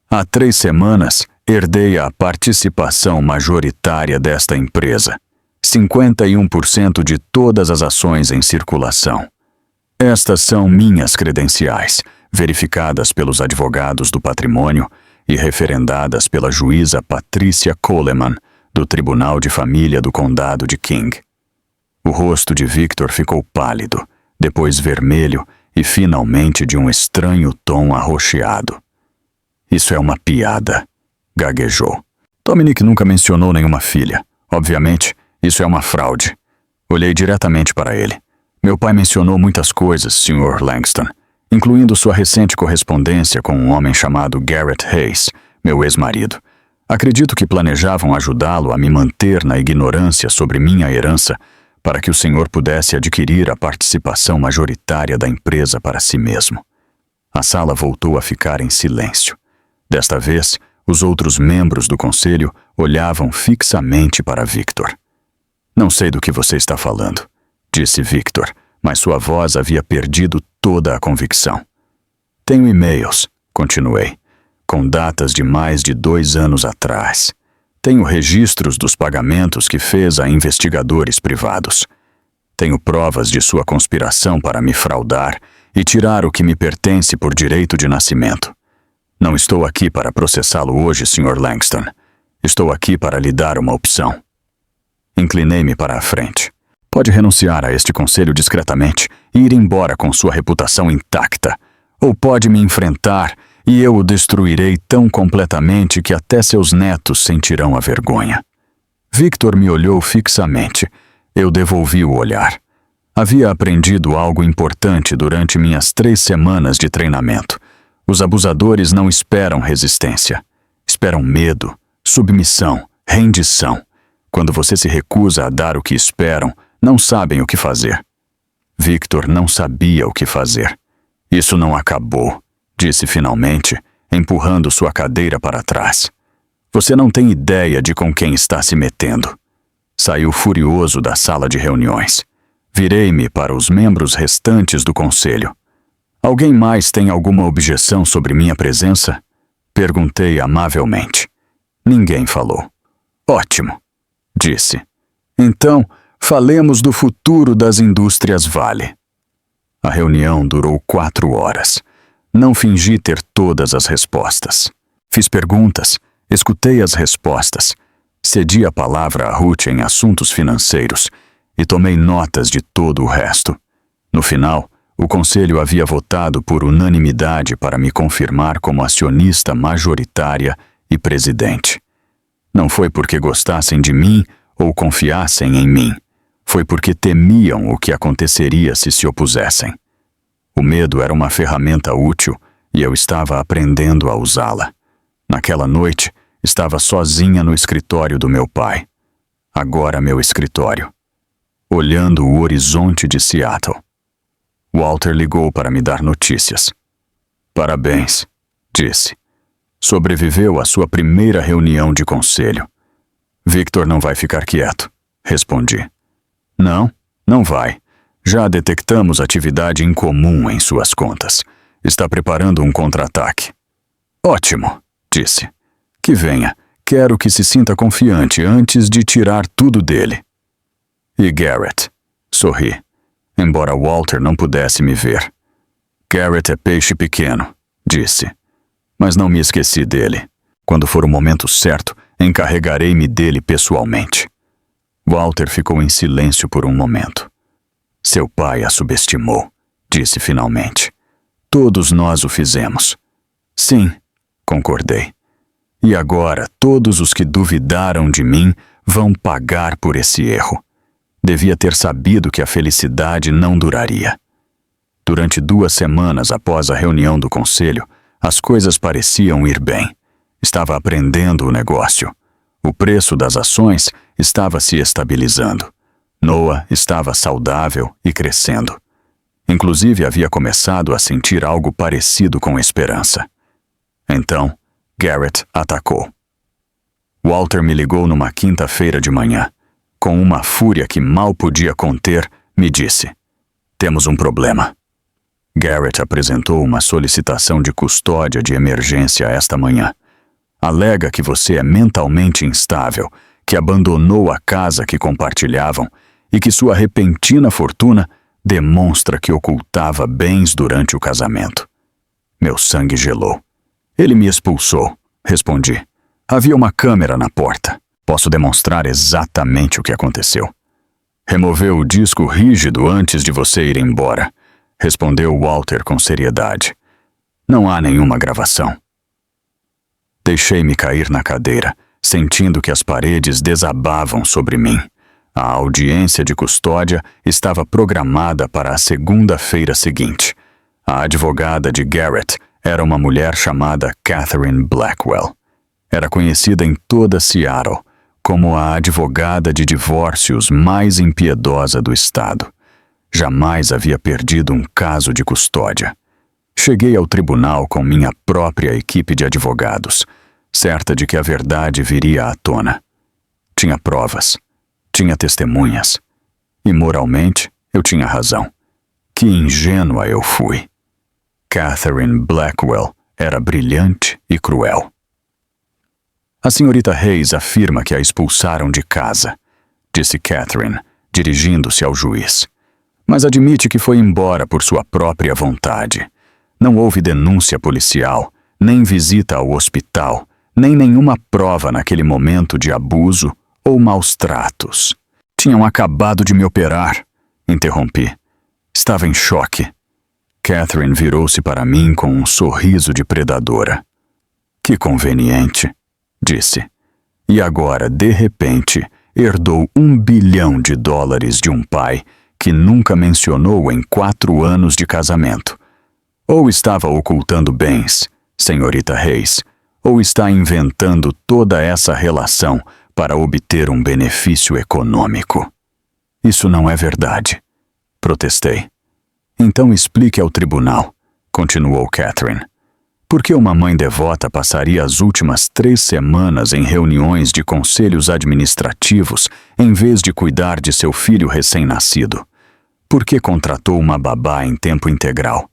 Há 3 semanas, herdei a participação majoritária desta empresa, 51% de todas as ações em circulação. Estas são minhas credenciais, verificadas pelos advogados do patrimônio e referendadas pela juíza Patricia Coleman, do Tribunal de Família do Condado de King. O rosto de Victor ficou pálido, depois vermelho e finalmente de um estranho tom arroxeado. Isso é uma piada, gaguejou. Dominic nunca mencionou nenhuma filha. Obviamente, isso é uma fraude. Olhei diretamente para ele. Meu pai mencionou muitas coisas, Sr. Langston, incluindo sua recente correspondência com um homem chamado Garrett Hayes, meu ex-marido. Acredito que planejavam ajudá-lo a me manter na ignorância sobre minha herança para que o senhor pudesse adquirir a participação majoritária da empresa para si mesmo. A sala voltou a ficar em silêncio. Desta vez, os outros membros do conselho olhavam fixamente para Victor. Não sei do que você está falando, disse Victor, mas sua voz havia perdido toda a convicção. Tenho e-mails, continuei, com datas de mais de 2 anos atrás. Tenho registros dos pagamentos que fez a investigadores privados. Tenho provas de sua conspiração para me fraudar e tirar o que me pertence por direito de nascimento. Não estou aqui para processá-lo hoje, Sr. Langston. Estou aqui para lhe dar uma opção. Inclinei-me para a frente. Pode renunciar a este conselho discretamente e ir embora com sua reputação intacta. Ou pode me enfrentar e eu o destruirei tão completamente que até seus netos sentirão a vergonha. Victor me olhou fixamente. Eu devolvi o olhar. Havia aprendido algo importante durante minhas 3 semanas de treinamento. Os abusadores não esperam resistência. Esperam medo, submissão, rendição. Quando você se recusa a dar o que esperam, não sabem o que fazer. Victor não sabia o que fazer. Isso não acabou, disse finalmente, empurrando sua cadeira para trás. Você não tem ideia de com quem está se metendo. Saiu furioso da sala de reuniões. Virei-me para os membros restantes do conselho. Alguém mais tem alguma objeção sobre minha presença? Perguntei amavelmente. Ninguém falou. Ótimo, disse. Então, falemos do futuro das indústrias Vale. A reunião durou 4 horas. Não fingi ter todas as respostas. Fiz perguntas, escutei as respostas, cedi a palavra a Ruth em assuntos financeiros e tomei notas de todo o resto. No final, o conselho havia votado por unanimidade para me confirmar como acionista majoritária e presidente. Não foi porque gostassem de mim ou confiassem em mim. Foi porque temiam o que aconteceria se opusessem. O medo era uma ferramenta útil e eu estava aprendendo a usá-la. Naquela noite, estava sozinha no escritório do meu pai. Agora meu escritório. Olhando o horizonte de Seattle. Walter ligou para me dar notícias. Parabéns, disse. Sobreviveu à sua primeira reunião de conselho. Victor não vai ficar quieto, respondi. Não, não vai. Já detectamos atividade incomum em suas contas. Está preparando um contra-ataque. Ótimo, disse. Que venha. Quero que se sinta confiante antes de tirar tudo dele. E Garrett? Sorri, embora Walter não pudesse me ver. Garrett é peixe pequeno, disse. Mas não me esqueci dele. Quando for o momento certo, encarregarei-me dele pessoalmente. Walter ficou em silêncio por um momento. Seu pai a subestimou, disse finalmente. Todos nós o fizemos. Sim, concordei. E agora todos os que duvidaram de mim vão pagar por esse erro. Devia ter sabido que a felicidade não duraria. Durante 2 semanas após a reunião do conselho, as coisas pareciam ir bem. Estava aprendendo o negócio. O preço das ações estava se estabilizando. Noah estava saudável e crescendo. Inclusive havia começado a sentir algo parecido com esperança. Então, Garrett atacou. Walter me ligou numa quinta-feira de manhã. Com uma fúria que mal podia conter, me disse: Temos um problema. Garrett apresentou uma solicitação de custódia de emergência esta manhã. Alega que você é mentalmente instável, que abandonou a casa que compartilhavam e que sua repentina fortuna demonstra que ocultava bens durante o casamento. Meu sangue gelou. Ele me expulsou, respondi. Havia uma câmera na porta. Posso demonstrar exatamente o que aconteceu. Removeu o disco rígido antes de você ir embora, respondeu Walter com seriedade. Não há nenhuma gravação. Deixei-me cair na cadeira, sentindo que as paredes desabavam sobre mim. A audiência de custódia estava programada para a segunda-feira seguinte. A advogada de Garrett era uma mulher chamada Catherine Blackwell. Era conhecida em toda Seattle como a advogada de divórcios mais impiedosa do estado. Jamais havia perdido um caso de custódia. Cheguei ao tribunal com minha própria equipe de advogados, certa de que a verdade viria à tona. Tinha provas, tinha testemunhas, e moralmente eu tinha razão. Que ingênua eu fui. Catherine Blackwell era brilhante e cruel. A senhorita Hayes afirma que a expulsaram de casa, disse Catherine, dirigindo-se ao juiz. Mas admite que foi embora por sua própria vontade. Não houve denúncia policial, nem visita ao hospital, nem nenhuma prova naquele momento de abuso ou maus tratos. Tinham acabado de me operar, interrompi. Estava em choque. Catherine virou-se para mim com um sorriso de predadora. Que conveniente, disse. E agora, de repente, herdou $1 bilhão de um pai que nunca mencionou em 4 anos de casamento. Ou estava ocultando bens, senhorita Hayes, ou está inventando toda essa relação para obter um benefício econômico. Isso não é verdade, protestei. Então explique ao tribunal, continuou Catherine. Por que uma mãe devota passaria as últimas 3 semanas em reuniões de conselhos administrativos em vez de cuidar de seu filho recém-nascido? Por que contratou uma babá em tempo integral?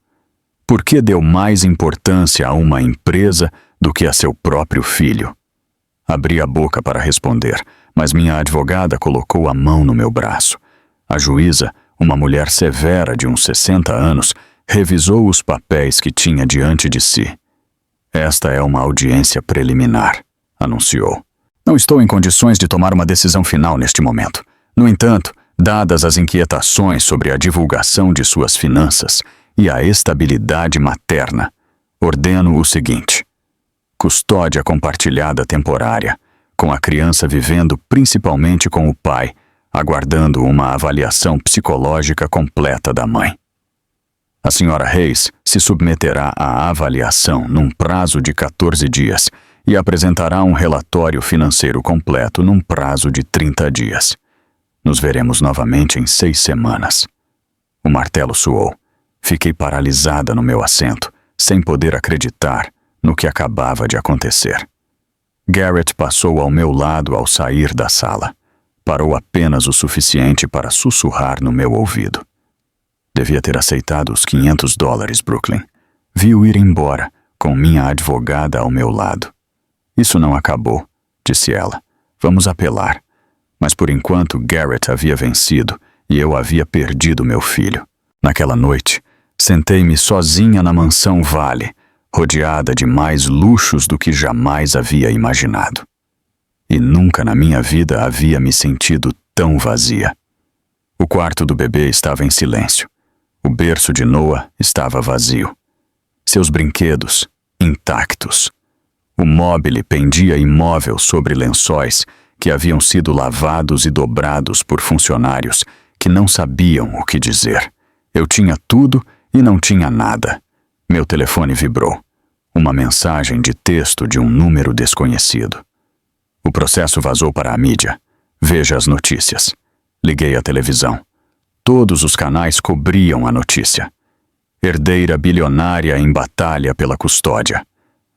Por que deu mais importância a uma empresa do que a seu próprio filho? Abri a boca para responder, mas minha advogada colocou a mão no meu braço. A juíza, uma mulher severa de uns 60 anos, revisou os papéis que tinha diante de si. Esta é uma audiência preliminar, anunciou. Não estou em condições de tomar uma decisão final neste momento. No entanto, dadas as inquietações sobre a divulgação de suas finanças e a estabilidade materna, ordeno o seguinte: custódia compartilhada temporária, com a criança vivendo principalmente com o pai, aguardando uma avaliação psicológica completa da mãe. A senhora Hayes se submeterá à avaliação num prazo de 14 dias e apresentará um relatório financeiro completo num prazo de 30 dias. Nos veremos novamente em 6 semanas. O martelo soou. Fiquei paralisada no meu assento, sem poder acreditar no que acabava de acontecer. Garrett passou ao meu lado ao sair da sala. Parou apenas o suficiente para sussurrar no meu ouvido. Devia ter aceitado os $500, Brooklyn. Vi-o ir embora, com minha advogada ao meu lado. Isso não acabou, disse ela. Vamos apelar. Mas por enquanto Garrett havia vencido e eu havia perdido meu filho. Naquela noite, sentei-me sozinha na mansão Vale, rodeada de mais luxos do que jamais havia imaginado. E nunca na minha vida havia me sentido tão vazia. O quarto do bebê estava em silêncio. O berço de Noah estava vazio. Seus brinquedos, intactos. O móbile pendia imóvel sobre lençóis que haviam sido lavados e dobrados por funcionários que não sabiam o que dizer. Eu tinha tudo e não tinha nada. Meu telefone vibrou. Uma mensagem de texto de um número desconhecido. O processo vazou para a mídia. Veja as notícias. Liguei a televisão. Todos os canais cobriam a notícia. Herdeira bilionária em batalha pela custódia.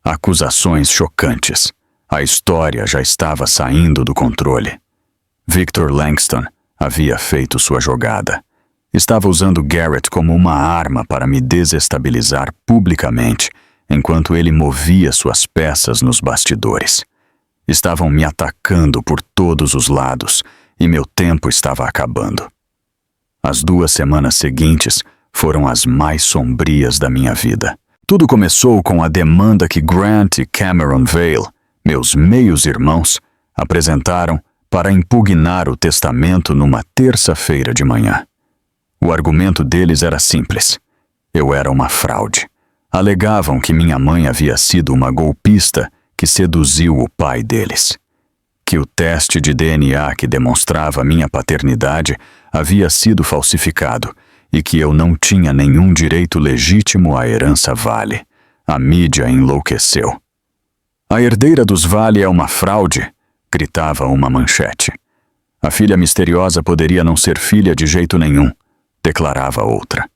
Acusações chocantes. A história já estava saindo do controle. Victor Langston havia feito sua jogada. Estava usando Garrett como uma arma para me desestabilizar publicamente, enquanto ele movia suas peças nos bastidores. Estavam me atacando por todos os lados e meu tempo estava acabando. As 2 semanas seguintes foram as mais sombrias da minha vida. Tudo começou com a demanda que Grant e Cameron Vale, meus meios-irmãos, apresentaram para impugnar o testamento numa terça-feira de manhã. O argumento deles era simples. Eu era uma fraude. Alegavam que minha mãe havia sido uma golpista que seduziu o pai deles. Que o teste de DNA que demonstrava minha paternidade havia sido falsificado e que eu não tinha nenhum direito legítimo à herança Vale. A mídia enlouqueceu. A herdeira dos Vale é uma fraude, gritava uma manchete. A filha misteriosa poderia não ser filha de jeito nenhum, declarava outra.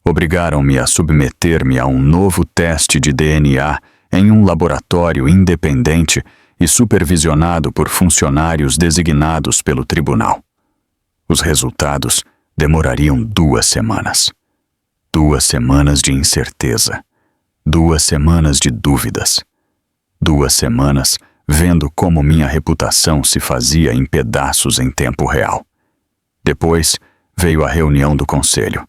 Obrigaram-me a submeter-me a um novo teste de DNA em um laboratório independente e supervisionado por funcionários designados pelo tribunal. Os resultados demorariam 2 semanas. 2 semanas de incerteza. 2 semanas de dúvidas. 2 semanas vendo como minha reputação se fazia em pedaços em tempo real. Depois veio a reunião do conselho.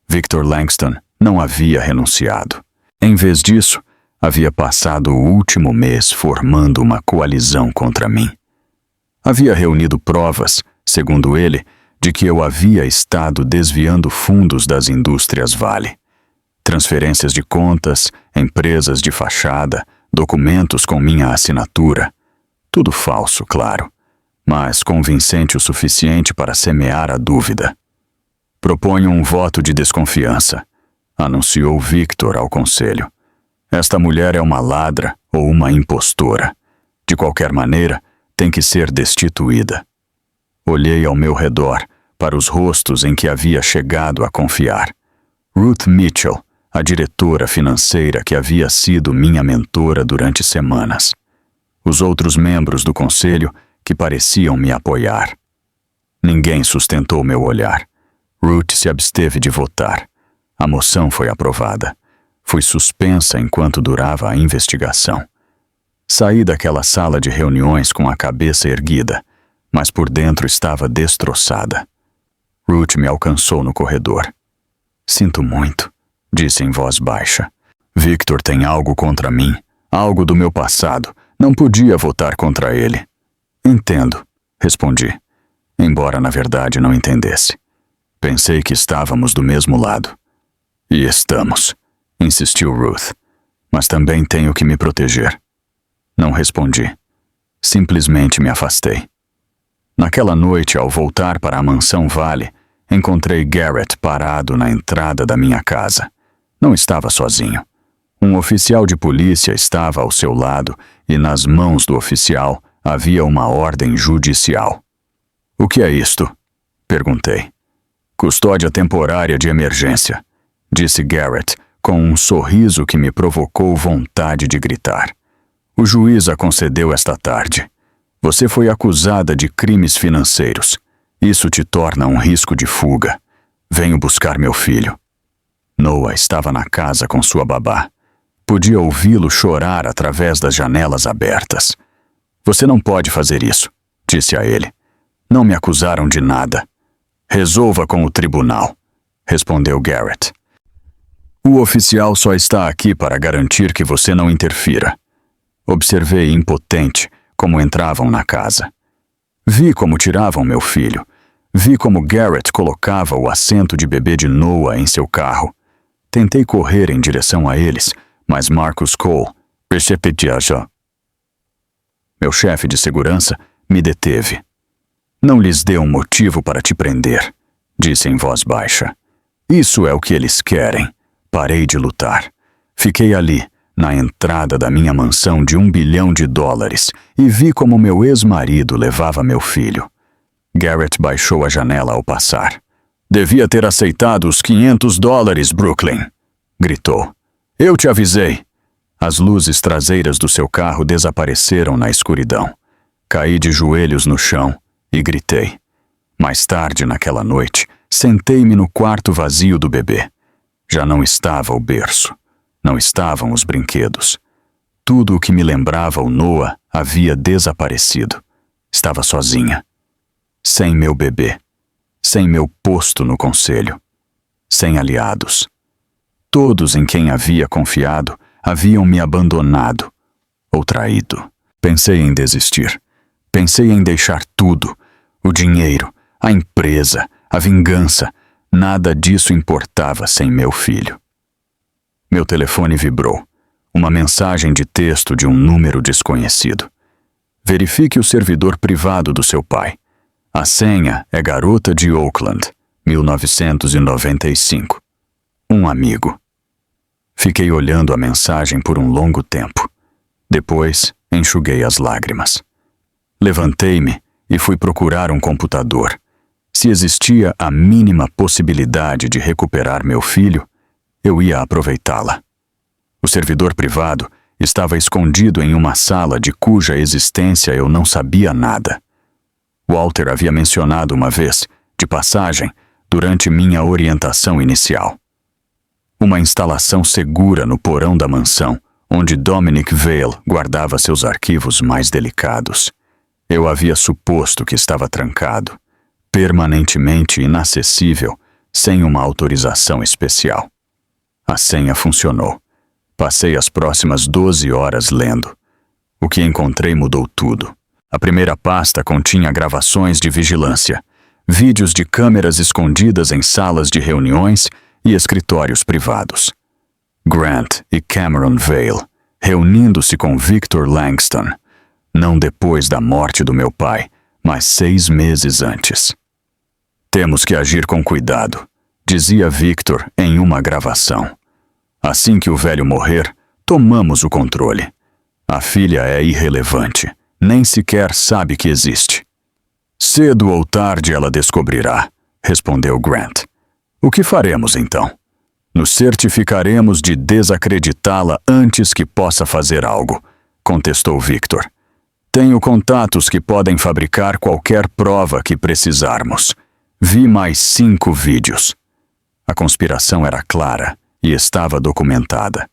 Victor Langston não havia renunciado. Em vez disso, havia passado o último mês formando uma coalizão contra mim. Havia reunido provas, segundo ele, de que eu havia estado desviando fundos das indústrias Vale. Transferências de contas, empresas de fachada, documentos com minha assinatura. Tudo falso, claro, mas convincente o suficiente para semear a dúvida. Proponho um voto de desconfiança, anunciou Victor ao conselho. Esta mulher é uma ladra ou uma impostora. De qualquer maneira, tem que ser destituída. Olhei ao meu redor, para os rostos em que havia chegado a confiar. Ruth Mitchell, a diretora financeira que havia sido minha mentora durante semanas. Os outros membros do conselho que pareciam me apoiar. Ninguém sustentou meu olhar. Ruth se absteve de votar. A moção foi aprovada. Fui suspensa enquanto durava a investigação. Saí daquela sala de reuniões com a cabeça erguida, mas por dentro estava destroçada. Ruth me alcançou no corredor. Sinto muito, disse em voz baixa. Victor tem algo contra mim, algo do meu passado. Não podia votar contra ele. Entendo, respondi, embora na verdade não entendesse. Pensei que estávamos do mesmo lado. E estamos, insistiu Ruth. Mas também tenho que me proteger. Não respondi. Simplesmente me afastei. Naquela noite, ao voltar para a mansão Vale, encontrei Garrett parado na entrada da minha casa. Não estava sozinho. Um oficial de polícia estava ao seu lado e nas mãos do oficial havia uma ordem judicial. O que é isto? Perguntei. Custódia temporária de emergência, disse Garrett com um sorriso que me provocou vontade de gritar. O juiz a concedeu esta tarde. Você foi acusada de crimes financeiros. Isso te torna um risco de fuga. Venho buscar meu filho. Noah estava na casa com sua babá. Podia ouvi-lo chorar através das janelas abertas. Você não pode fazer isso, disse a ele. Não me acusaram de nada. Resolva com o tribunal, respondeu Garrett. O oficial só está aqui para garantir que você não interfira. Observei impotente como entravam na casa. Vi como tiravam meu filho. Vi como Garrett colocava o assento de bebê de Noah em seu carro. Tentei correr em direção a eles, mas Marcus Cole percebeja. Meu chefe de segurança me deteve. Não lhes dê um motivo para te prender, disse em voz baixa. Isso é o que eles querem. Parei de lutar. Fiquei ali, na entrada da minha mansão de $1 bilhão e vi como meu ex-marido levava meu filho. Garrett baixou a janela ao passar. Devia ter aceitado os $500, Brooklyn, gritou. Eu te avisei. As luzes traseiras do seu carro desapareceram na escuridão. Caí de joelhos no chão e gritei. Mais tarde naquela noite, sentei-me no quarto vazio do bebê. Já não estava o berço. Não estavam os brinquedos. Tudo o que me lembrava o Noah havia desaparecido. Estava sozinha. Sem meu bebê. Sem meu posto no conselho. Sem aliados. Todos em quem havia confiado haviam me abandonado ou traído. Pensei em desistir. Pensei em deixar tudo. O dinheiro, a empresa, a vingança. Nada disso importava sem meu filho. Meu telefone vibrou. Uma mensagem de texto de um número desconhecido. Verifique o servidor privado do seu pai. A senha é Garota de Oakland, 1995. Um amigo. Fiquei olhando a mensagem por um longo tempo. Depois, enxuguei as lágrimas. Levantei-me e fui procurar um computador. Se existia a mínima possibilidade de recuperar meu filho, eu ia aproveitá-la. O servidor privado estava escondido em uma sala de cuja existência eu não sabia nada. Walter havia mencionado uma vez, de passagem, durante minha orientação inicial. Uma instalação segura no porão da mansão, onde Dominic Vale guardava seus arquivos mais delicados. Eu havia suposto que estava trancado, permanentemente inacessível, sem uma autorização especial. A senha funcionou. Passei as próximas 12 horas lendo. O que encontrei mudou tudo. A primeira pasta continha gravações de vigilância, vídeos de câmeras escondidas em salas de reuniões e escritórios privados. Grant e Cameron Vale, reunindo-se com Victor Langston, não depois da morte do meu pai, mas 6 meses antes. Temos que agir com cuidado, dizia Victor em uma gravação. Assim que o velho morrer, tomamos o controle. A filha é irrelevante, nem sequer sabe que existe. Cedo ou tarde ela descobrirá, respondeu Grant. O que faremos então? Nos certificaremos de desacreditá-la antes que possa fazer algo, contestou Victor. Tenho contatos que podem fabricar qualquer prova que precisarmos. Vi mais 5 vídeos. A conspiração era clara e estava documentada.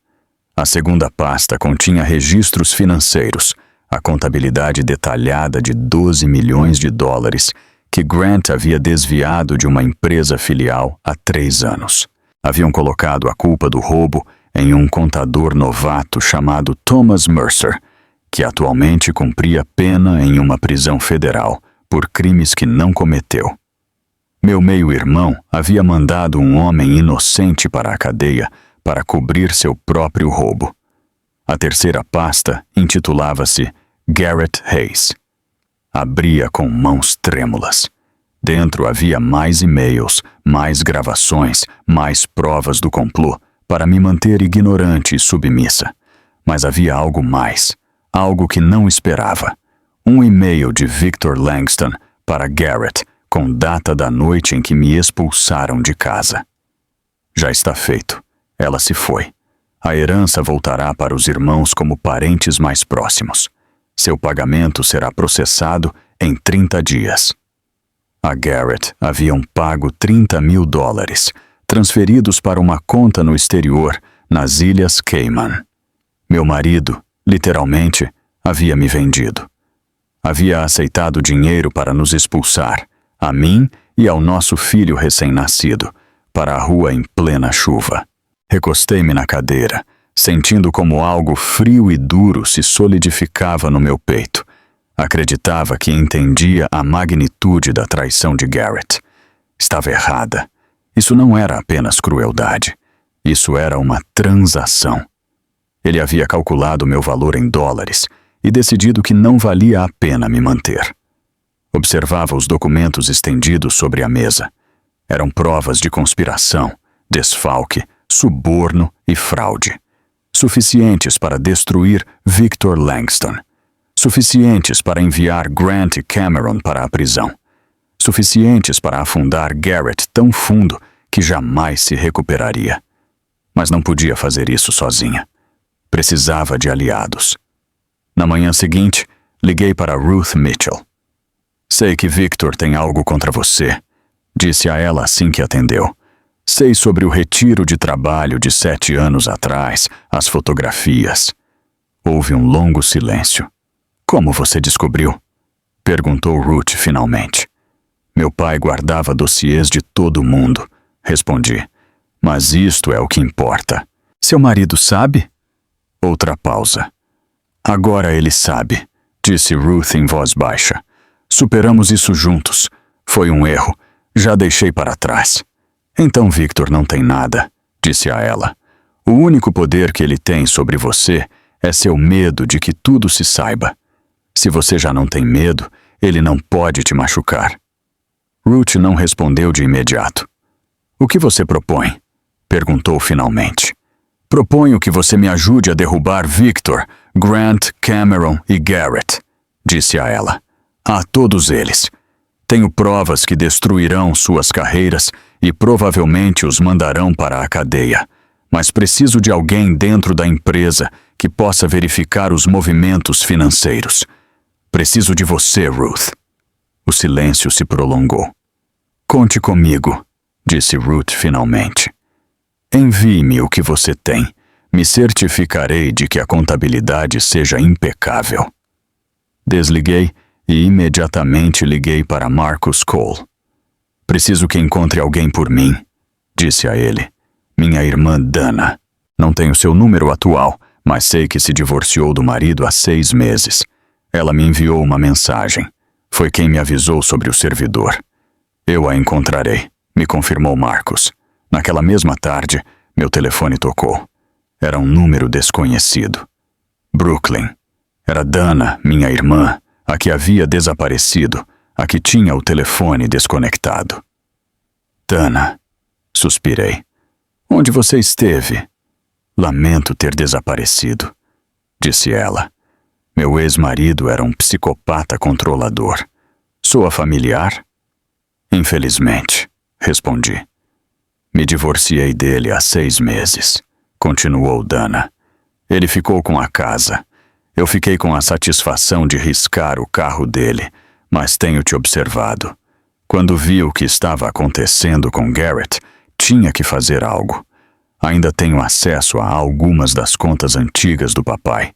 A segunda pasta continha registros financeiros, a contabilidade detalhada de 12 milhões de dólares que Grant havia desviado de uma empresa filial há 3 anos. Haviam colocado a culpa do roubo em um contador novato chamado Thomas Mercer, que atualmente cumpria pena em uma prisão federal por crimes que não cometeu. Meu meio-irmão havia mandado um homem inocente para a cadeia para cobrir seu próprio roubo. A terceira pasta intitulava-se Garrett Hayes. Abria com mãos trêmulas. Dentro havia mais e-mails, mais gravações, mais provas do complô para me manter ignorante e submissa. Mas havia algo mais, algo que não esperava. Um e-mail de Victor Langston para Garrett, com data da noite em que me expulsaram de casa. Já está feito. Ela se foi. A herança voltará para os irmãos como parentes mais próximos. Seu pagamento será processado em 30 dias. A Garrett haviam pago $30 mil, transferidos para uma conta no exterior, nas Ilhas Cayman. Meu marido, literalmente, havia me vendido. Havia aceitado dinheiro para nos expulsar, a mim e ao nosso filho recém-nascido, para a rua em plena chuva. Recostei-me na cadeira, sentindo como algo frio e duro se solidificava no meu peito. Acreditava que entendia a magnitude da traição de Garrett. Estava errada. Isso não era apenas crueldade. Isso era uma transação. Ele havia calculado meu valor em dólares e decidido que não valia a pena me manter. Observava os documentos estendidos sobre a mesa. Eram provas de conspiração, desfalque, suborno e fraude. Suficientes para destruir Victor Langston. Suficientes para enviar Grant e Cameron para a prisão. Suficientes para afundar Garrett tão fundo que jamais se recuperaria. Mas não podia fazer isso sozinha. Precisava de aliados. Na manhã seguinte, liguei para Ruth Mitchell. Sei que Victor tem algo contra você, disse a ela assim que atendeu. Sei sobre o retiro de trabalho de 7 anos atrás, as fotografias. Houve um longo silêncio. Como você descobriu? Perguntou Ruth finalmente. Meu pai guardava dossiês de todo mundo, respondi. Mas isto é o que importa. Seu marido sabe? Outra pausa. Agora ele sabe, disse Ruth em voz baixa. Superamos isso juntos. Foi um erro. Já deixei para trás. Então Victor não tem nada, disse a ela. O único poder que ele tem sobre você é seu medo de que tudo se saiba. Se você já não tem medo, ele não pode te machucar. Ruth não respondeu de imediato. O que você propõe? Perguntou finalmente. Proponho que você me ajude a derrubar Victor, Grant, Cameron e Garrett, disse a ela. A todos eles. Tenho provas que destruirão suas carreiras e provavelmente os mandarão para a cadeia. Mas preciso de alguém dentro da empresa que possa verificar os movimentos financeiros. Preciso de você, Ruth. O silêncio se prolongou. Conte comigo, disse Ruth finalmente. Envie-me o que você tem. Me certificarei de que a contabilidade seja impecável. Desliguei e imediatamente liguei para Marcus Cole. Preciso que encontre alguém por mim, disse a ele. Minha irmã Dana. Não tenho seu número atual, mas sei que se divorciou do marido há 6 meses. Ela me enviou uma mensagem. Foi quem me avisou sobre o servidor. Eu a encontrarei, me confirmou Marcus. Naquela mesma tarde, meu telefone tocou. Era um número desconhecido. Brooklyn. Era Dana, minha irmã, a que havia desaparecido, a que tinha o telefone desconectado. Dana, suspirei. Onde você esteve? Lamento ter desaparecido, disse ela. Meu ex-marido era um psicopata controlador. Soa familiar? Infelizmente, respondi. Me divorciei dele há 6 meses, continuou Dana. Ele ficou com a casa. Eu fiquei com a satisfação de riscar o carro dele, mas tenho te observado. Quando vi o que estava acontecendo com Garrett, tinha que fazer algo. Ainda tenho acesso a algumas das contas antigas do papai.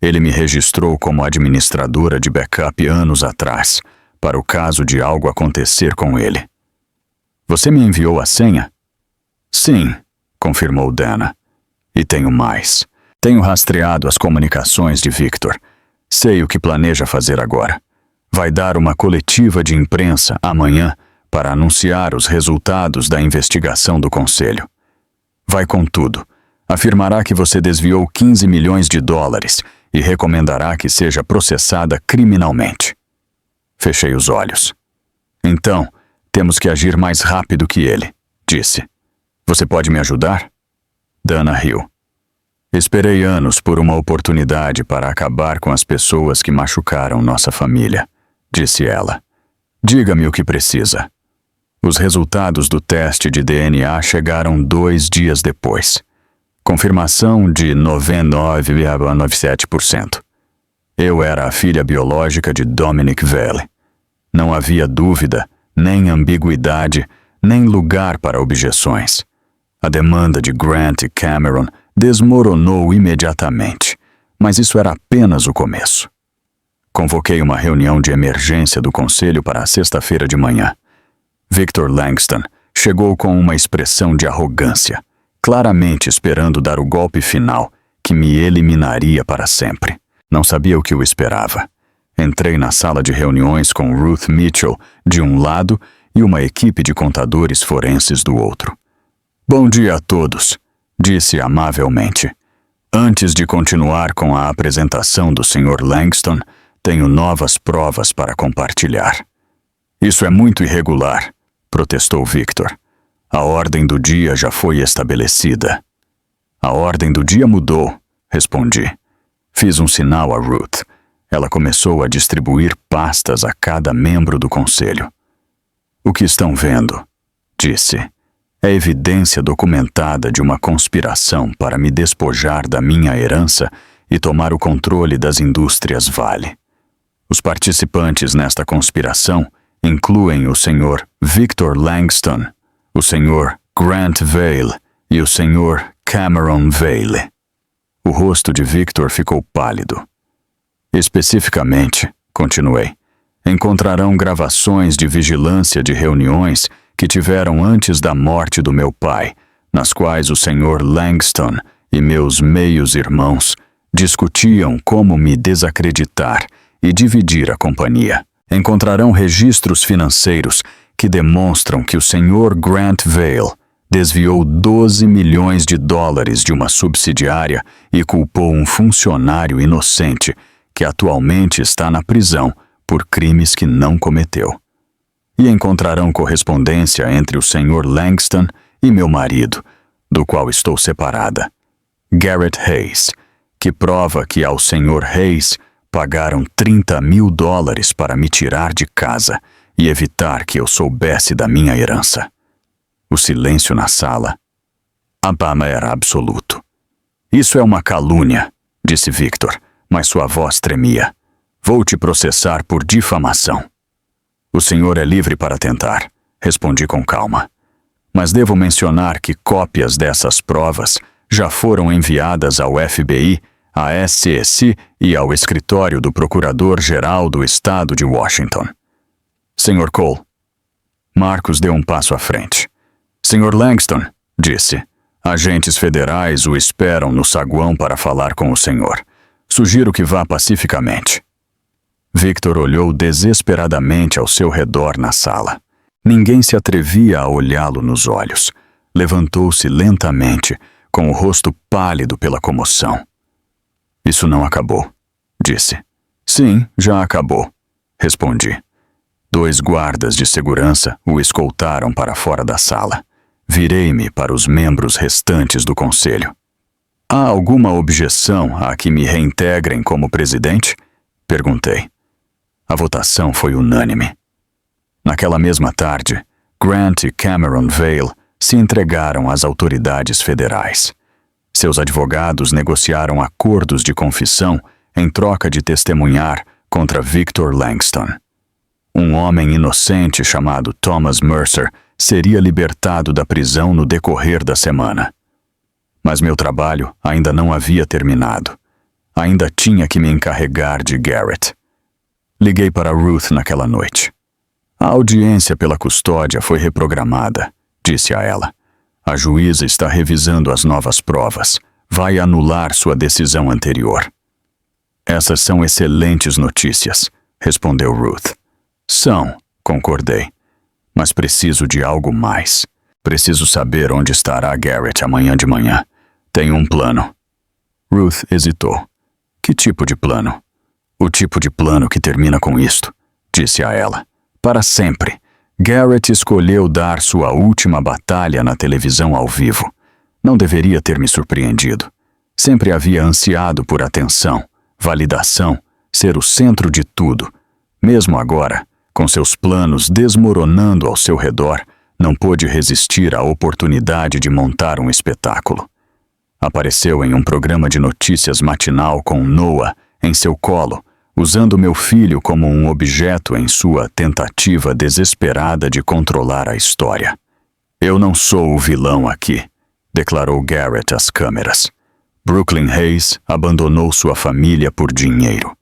Ele me registrou como administradora de backup anos atrás, para o caso de algo acontecer com ele. Você me enviou a senha? Sim, confirmou Dana. E tenho mais. Tenho rastreado as comunicações de Victor. Sei o que planeja fazer agora. Vai dar uma coletiva de imprensa amanhã para anunciar os resultados da investigação do conselho. Vai com tudo. Afirmará que você desviou 15 milhões de dólares e recomendará que seja processada criminalmente. Fechei os olhos. Então, temos que agir mais rápido que ele, disse. Você pode me ajudar? Dana riu. Esperei anos por uma oportunidade para acabar com as pessoas que machucaram nossa família, disse ela. Diga-me o que precisa. Os resultados do teste de DNA chegaram 2 dias depois. Confirmação de 99,97%. Eu era a filha biológica de Dominic Vale. Não havia dúvida, nem ambiguidade, nem lugar para objeções. A demanda de Grant e Cameron desmoronou imediatamente, mas isso era apenas o começo. Convoquei uma reunião de emergência do conselho para a sexta-feira de manhã. Victor Langston chegou com uma expressão de arrogância, claramente esperando dar o golpe final que me eliminaria para sempre. Não sabia o que o esperava. Entrei na sala de reuniões com Ruth Mitchell de um lado e uma equipe de contadores forenses do outro. Bom dia a todos, disse amavelmente. Antes de continuar com a apresentação do Sr. Langston, tenho novas provas para compartilhar. Isso é muito irregular, protestou Victor. A ordem do dia já foi estabelecida. A ordem do dia mudou, respondi. Fiz um sinal a Ruth. Ela começou a distribuir pastas a cada membro do conselho. O que estão vendo? Disse. É evidência documentada de uma conspiração para me despojar da minha herança e tomar o controle das indústrias Vale. Os participantes nesta conspiração incluem o Sr. Victor Langston, o Sr. Grant Vale e o Sr. Cameron Vale. O rosto de Victor ficou pálido. Especificamente, continuei, encontrarão gravações de vigilância de reuniões que tiveram antes da morte do meu pai, nas quais o Sr. Langston e meus meios-irmãos discutiam como me desacreditar e dividir a companhia. Encontrarão registros financeiros que demonstram que o Sr. Grant Vail desviou 12 milhões de dólares de uma subsidiária e culpou um funcionário inocente que atualmente está na prisão por crimes que não cometeu. E encontrarão correspondência entre o Sr. Langston e meu marido, do qual estou separada, Garrett Hayes, que prova que ao Sr. Hayes pagaram 30 mil dólares para me tirar de casa e evitar que eu soubesse da minha herança. O silêncio na sala. A Bama era absoluto. Isso é uma calúnia, disse Victor, mas sua voz tremia. Vou te processar por difamação. O senhor é livre para tentar, respondi com calma. Mas devo mencionar que cópias dessas provas já foram enviadas ao FBI, à SEC e ao escritório do Procurador-Geral do Estado de Washington. Sr. Cole. Marcos deu um passo à frente. Sr. Langston, disse, agentes federais o esperam no saguão para falar com o senhor. Sugiro que vá pacificamente. Victor olhou desesperadamente ao seu redor na sala. Ninguém se atrevia a olhá-lo nos olhos. Levantou-se lentamente, com o rosto pálido pela comoção. Isso não acabou, disse. Sim, já acabou, respondi. 2 guardas de segurança o escoltaram para fora da sala. Virei-me para os membros restantes do conselho. Há alguma objeção a que me reintegrem como presidente? Perguntei. A votação foi unânime. Naquela mesma tarde, Grant e Cameron Vail se entregaram às autoridades federais. Seus advogados negociaram acordos de confissão em troca de testemunhar contra Victor Langston. Um homem inocente chamado Thomas Mercer seria libertado da prisão no decorrer da semana. Mas meu trabalho ainda não havia terminado. Ainda tinha que me encarregar de Garrett. Liguei para Ruth naquela noite. A audiência pela custódia foi reprogramada, disse a ela. A juíza está revisando as novas provas. Vai anular sua decisão anterior. Essas são excelentes notícias, respondeu Ruth. São, concordei. Mas preciso de algo mais. Preciso saber onde estará Garrett amanhã de manhã. Tenho um plano. Ruth hesitou. Que tipo de plano? O tipo de plano que termina com isto, disse a ela. Para sempre. Garrett escolheu dar sua última batalha na televisão ao vivo. Não deveria ter me surpreendido. Sempre havia ansiado por atenção, validação, ser o centro de tudo. Mesmo agora, com seus planos desmoronando ao seu redor, não pôde resistir à oportunidade de montar um espetáculo. Apareceu em um programa de notícias matinal com Noah em seu colo, usando meu filho como um objeto em sua tentativa desesperada de controlar a história. Eu não sou o vilão aqui, declarou Garrett às câmeras. Brooklyn Hayes abandonou sua família por dinheiro.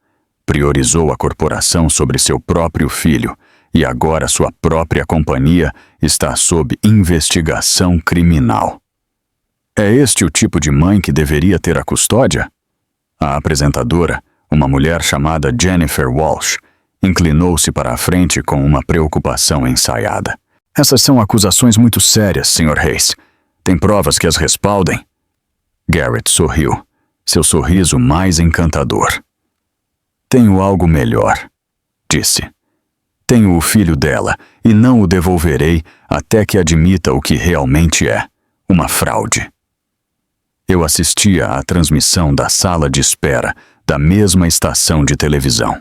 Priorizou a corporação sobre seu próprio filho e agora sua própria companhia está sob investigação criminal. É este o tipo de mãe que deveria ter a custódia? A apresentadora, uma mulher chamada Jennifer Walsh, inclinou-se para a frente com uma preocupação ensaiada. Essas são acusações muito sérias, Sr. Hayes. Tem provas que as respaldem? Garrett sorriu, seu sorriso mais encantador. Tenho algo melhor, disse. Tenho o filho dela e não o devolverei até que admita o que realmente é, uma fraude. Eu assistia à transmissão da sala de espera da mesma estação de televisão.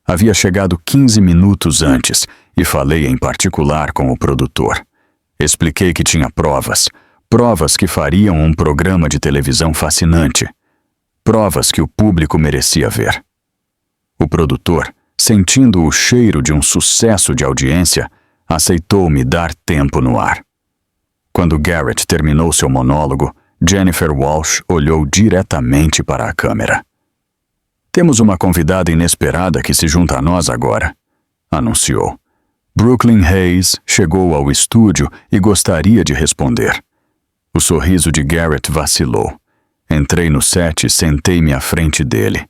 Havia chegado 15 minutos antes e falei em particular com o produtor. Expliquei que tinha provas que fariam um programa de televisão fascinante, provas que o público merecia ver. O produtor, sentindo o cheiro de um sucesso de audiência, aceitou me dar tempo no ar. Quando Garrett terminou seu monólogo, Jennifer Walsh olhou diretamente para a câmera. Temos uma convidada inesperada que se junta a nós agora, anunciou. Brooklyn Hayes chegou ao estúdio e gostaria de responder. O sorriso de Garrett vacilou. Entrei no set e sentei-me à frente dele.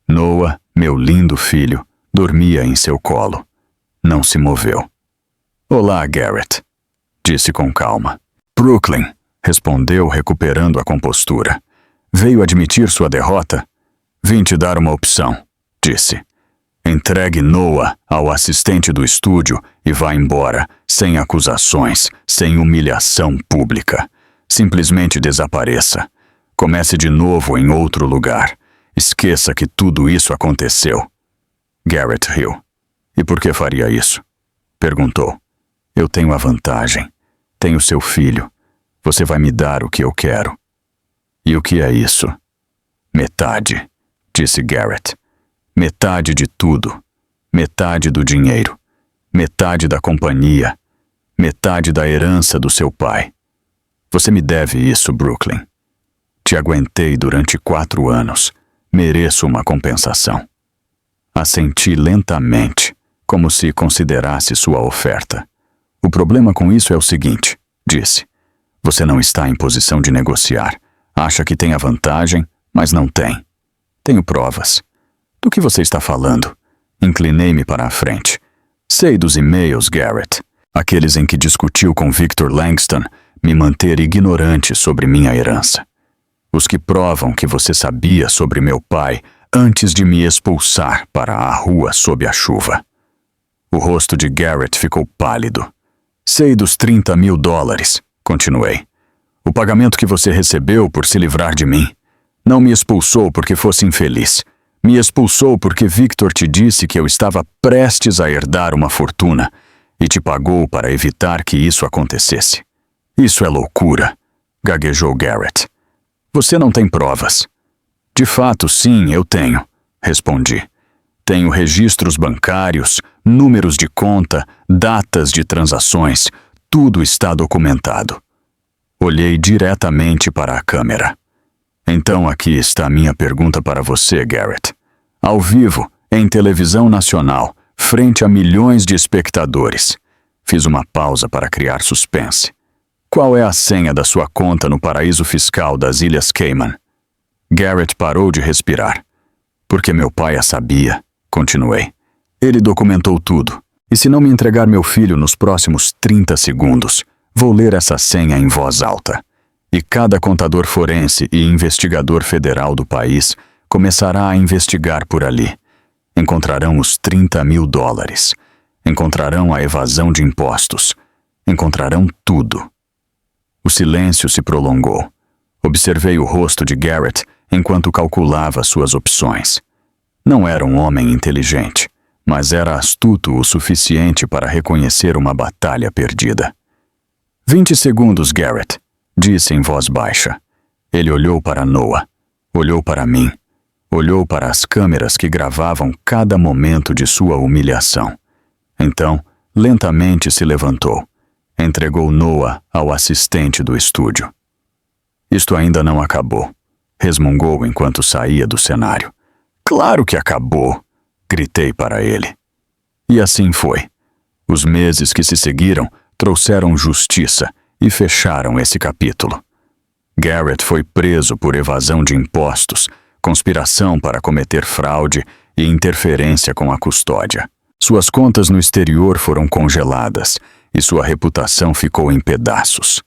Noah, Meu lindo filho dormia em seu colo. Não se moveu. Olá, Garrett, disse com calma. Brooklyn, respondeu recuperando a compostura. Veio admitir sua derrota? Vim te dar uma opção, disse. Entregue Noah ao assistente do estúdio e vá embora, sem acusações, sem humilhação pública. Simplesmente desapareça. Comece de novo em outro lugar. Esqueça que tudo isso aconteceu. Garrett riu. E por que faria isso? Perguntou. Eu tenho a vantagem. Tenho seu filho. Você vai me dar o que eu quero. E o que é isso? Metade, disse Garrett. Metade de tudo. Metade do dinheiro. Metade da companhia. Metade da herança do seu pai. Você me deve isso, Brooklyn. Te aguentei durante 4 anos. Mereço uma compensação. Assenti lentamente, como se considerasse sua oferta. O problema com isso é o seguinte, disse. Você não está em posição de negociar. Acha que tem a vantagem, mas não tem. Tenho provas. Do que você está falando? Inclinei-me para a frente. Sei dos e-mails, Garrett. Aqueles em que discutiu com Victor Langston me manter ignorante sobre minha herança. Os que provam que você sabia sobre meu pai antes de me expulsar para a rua sob a chuva. O rosto de Garrett ficou pálido. Sei dos $30.000, continuei. O pagamento que você recebeu por se livrar de mim. Não me expulsou porque fosse infeliz. Me expulsou porque Victor te disse que eu estava prestes a herdar uma fortuna e te pagou para evitar que isso acontecesse. Isso é loucura, gaguejou Garrett. Você não tem provas. De fato, sim, eu tenho, respondi. Tenho registros bancários, números de conta, datas de transações, tudo está documentado. Olhei diretamente para a câmera. Então aqui está a minha pergunta para você, Garrett. Ao vivo, em televisão nacional, frente a milhões de espectadores. Fiz uma pausa para criar suspense. Qual é a senha da sua conta no paraíso fiscal das Ilhas Cayman? Garrett parou de respirar. Porque meu pai a sabia, continuei. Ele documentou tudo. E se não me entregar meu filho nos próximos 30 segundos, vou ler essa senha em voz alta. E cada contador forense e investigador federal do país começará a investigar por ali. Encontrarão os $30.000. Encontrarão a evasão de impostos. Encontrarão tudo. O silêncio se prolongou. Observei o rosto de Garrett enquanto calculava suas opções. Não era um homem inteligente, mas era astuto o suficiente para reconhecer uma batalha perdida. 20 segundos, Garrett, disse em voz baixa. Ele olhou para Noah, olhou para mim, olhou para as câmeras que gravavam cada momento de sua humilhação. Então, lentamente se levantou. Entregou Noah ao assistente do estúdio. Isto ainda não acabou, resmungou enquanto saía do cenário. Claro que acabou, gritei para ele. E assim foi. Os meses que se seguiram trouxeram justiça e fecharam esse capítulo. Garrett foi preso por evasão de impostos, conspiração para cometer fraude e interferência com a custódia. Suas contas no exterior foram congeladas e sua reputação ficou em pedaços.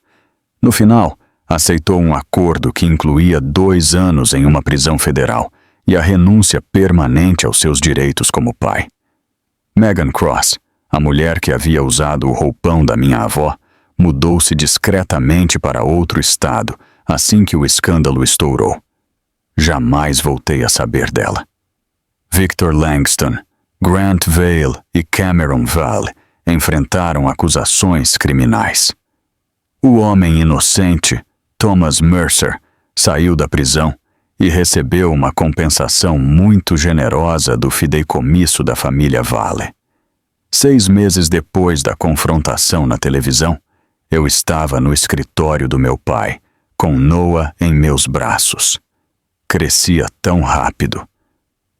No final, aceitou um acordo que incluía 2 anos em uma prisão federal e a renúncia permanente aos seus direitos como pai. Megan Cross, a mulher que havia usado o roupão da minha avó, mudou-se discretamente para outro estado assim que o escândalo estourou. Jamais voltei a saber dela. Victor Langston, Grant Vail e Cameron Vale enfrentaram acusações criminais. O homem inocente, Thomas Mercer, saiu da prisão e recebeu uma compensação muito generosa do fideicomisso da família Vale. 6 meses depois da confrontação na televisão, eu estava no escritório do meu pai, com Noah em meus braços. Crescia tão rápido.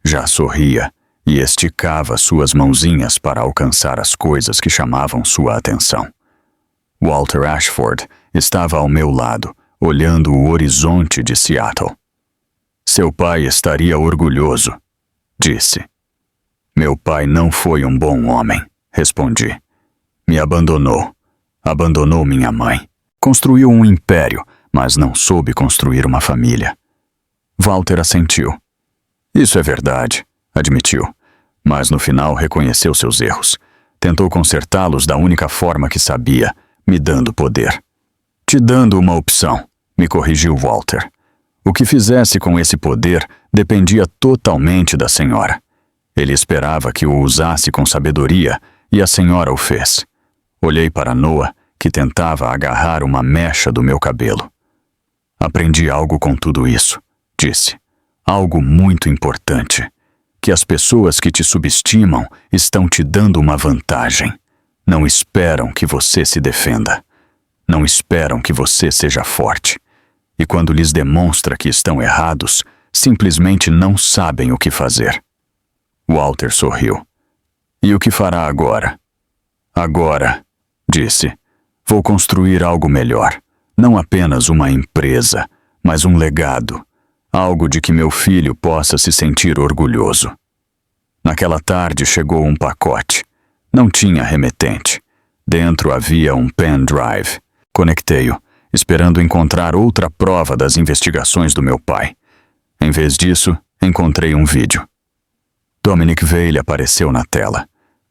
Já sorria e esticava suas mãozinhas para alcançar as coisas que chamavam sua atenção. Walter Ashford estava ao meu lado, olhando o horizonte de Seattle. Seu pai estaria orgulhoso, disse. Meu pai não foi um bom homem, respondi. Me abandonou. Abandonou minha mãe. Construiu um império, mas não soube construir uma família. Walter assentiu. Isso é verdade, admitiu. Mas no final reconheceu seus erros. Tentou consertá-los da única forma que sabia, me dando poder. Te dando uma opção, me corrigiu Walter. O que fizesse com esse poder dependia totalmente da senhora. Ele esperava que o usasse com sabedoria e a senhora o fez. Olhei para Noah, que tentava agarrar uma mecha do meu cabelo. Aprendi algo com tudo isso, disse. Algo muito importante. Que as pessoas que te subestimam estão te dando uma vantagem. Não esperam que você se defenda. Não esperam que você seja forte. E quando lhes demonstra que estão errados, simplesmente não sabem o que fazer. Walter sorriu. E o que fará agora? Agora, disse, vou construir algo melhor. Não apenas uma empresa, mas um legado. Algo de que meu filho possa se sentir orgulhoso. Naquela tarde chegou um pacote. Não tinha remetente. Dentro havia um pendrive. Conectei-o, esperando encontrar outra prova das investigações do meu pai. Em vez disso, encontrei um vídeo. Dominic Vale apareceu na tela,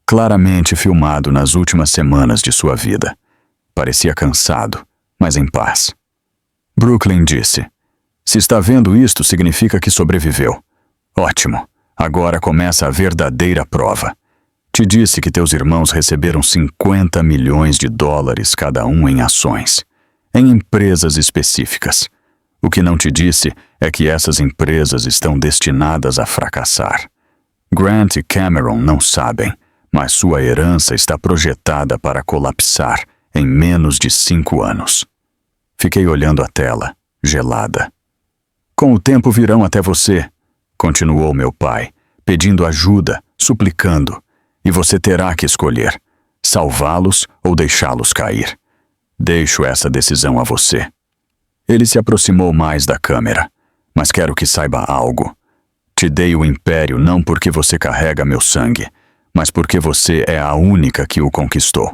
claramente filmado nas últimas semanas de sua vida. Parecia cansado, mas em paz. Brooklyn disse, se está vendo isto, significa que sobreviveu. Ótimo, agora começa a verdadeira prova. Te disse que teus irmãos receberam 50 milhões de dólares cada um em ações, em empresas específicas. O que não te disse é que essas empresas estão destinadas a fracassar. Grant e Cameron não sabem, mas sua herança está projetada para colapsar em menos de 5 anos. Fiquei olhando a tela, gelada. Com o tempo virão até você, continuou meu pai, pedindo ajuda, suplicando, e você terá que escolher, salvá-los ou deixá-los cair. Deixo essa decisão a você. Ele se aproximou mais da câmera, mas quero que saiba algo. Te dei o império não porque você carrega meu sangue, mas porque você é a única que o conquistou.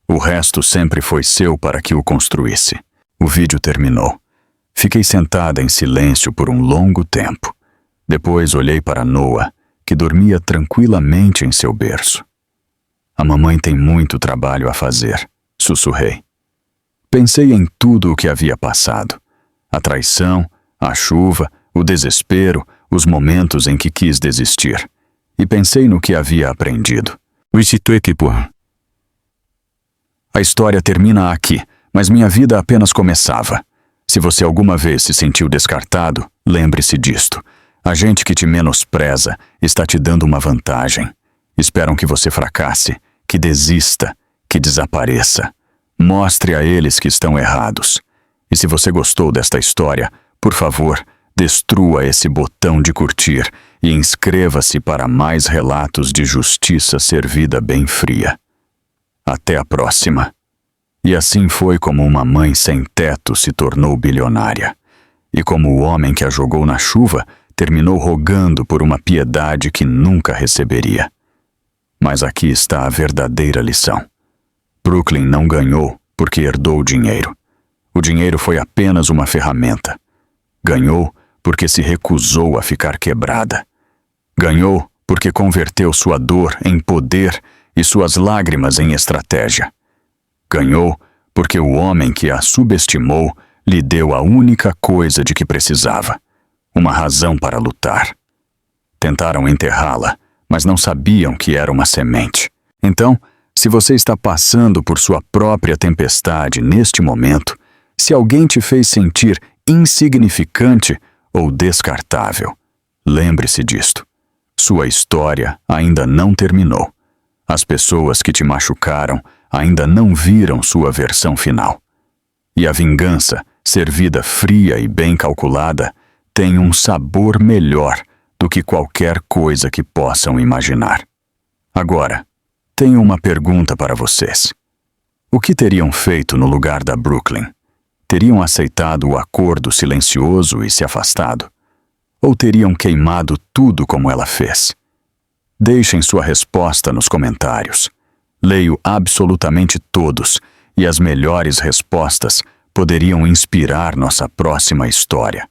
O resto sempre foi seu para que o construísse. O vídeo terminou. Fiquei sentada em silêncio por um longo tempo. Depois olhei para Noah, que dormia tranquilamente em seu berço. A mamãe tem muito trabalho a fazer, sussurrei. Pensei em tudo o que havia passado. A traição, a chuva, o desespero, os momentos em que quis desistir. E pensei no que havia aprendido. A história termina aqui, mas minha vida apenas começava. Se você alguma vez se sentiu descartado, lembre-se disto. A gente que te menospreza está te dando uma vantagem. Esperam que você fracasse, que desista, que desapareça. Mostre a eles que estão errados. E se você gostou desta história, por favor, destrua esse botão de curtir e inscreva-se para mais relatos de justiça servida bem fria. Até a próxima. E assim foi como uma mãe sem teto se tornou bilionária. E como o homem que a jogou na chuva terminou rogando por uma piedade que nunca receberia. Mas aqui está a verdadeira lição. Brooklyn não ganhou porque herdou o dinheiro. O dinheiro foi apenas uma ferramenta. Ganhou porque se recusou a ficar quebrada. Ganhou porque converteu sua dor em poder e suas lágrimas em estratégia. Ganhou porque o homem que a subestimou lhe deu a única coisa de que precisava, uma razão para lutar. Tentaram enterrá-la, mas não sabiam que era uma semente. Então, se você está passando por sua própria tempestade neste momento, se alguém te fez sentir insignificante ou descartável, lembre-se disto. Sua história ainda não terminou. As pessoas que te machucaram ainda não viram sua versão final. E a vingança, servida fria e bem calculada, tem um sabor melhor do que qualquer coisa que possam imaginar. Agora, tenho uma pergunta para vocês. O que teriam feito no lugar da Brooklyn? Teriam aceitado o acordo silencioso e se afastado? ou teriam queimado tudo como ela fez? Deixem sua resposta nos comentários. Leio absolutamente todos, e as melhores respostas poderiam inspirar nossa próxima história.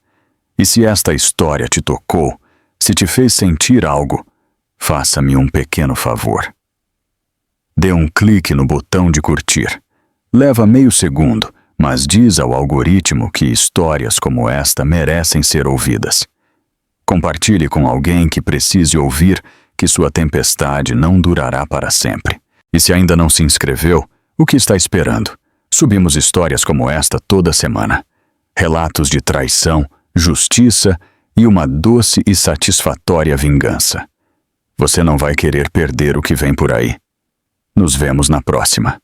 E se esta história te tocou, se te fez sentir algo, faça-me um pequeno favor. Dê um clique no botão de curtir. Leva meio segundo, mas diz ao algoritmo que histórias como esta merecem ser ouvidas. Compartilhe com alguém que precise ouvir que sua tempestade não durará para sempre. E se ainda não se inscreveu, o que está esperando? Subimos histórias como esta toda semana. Relatos de traição, justiça e uma doce e satisfatória vingança. Você não vai querer perder o que vem por aí. Nos vemos na próxima.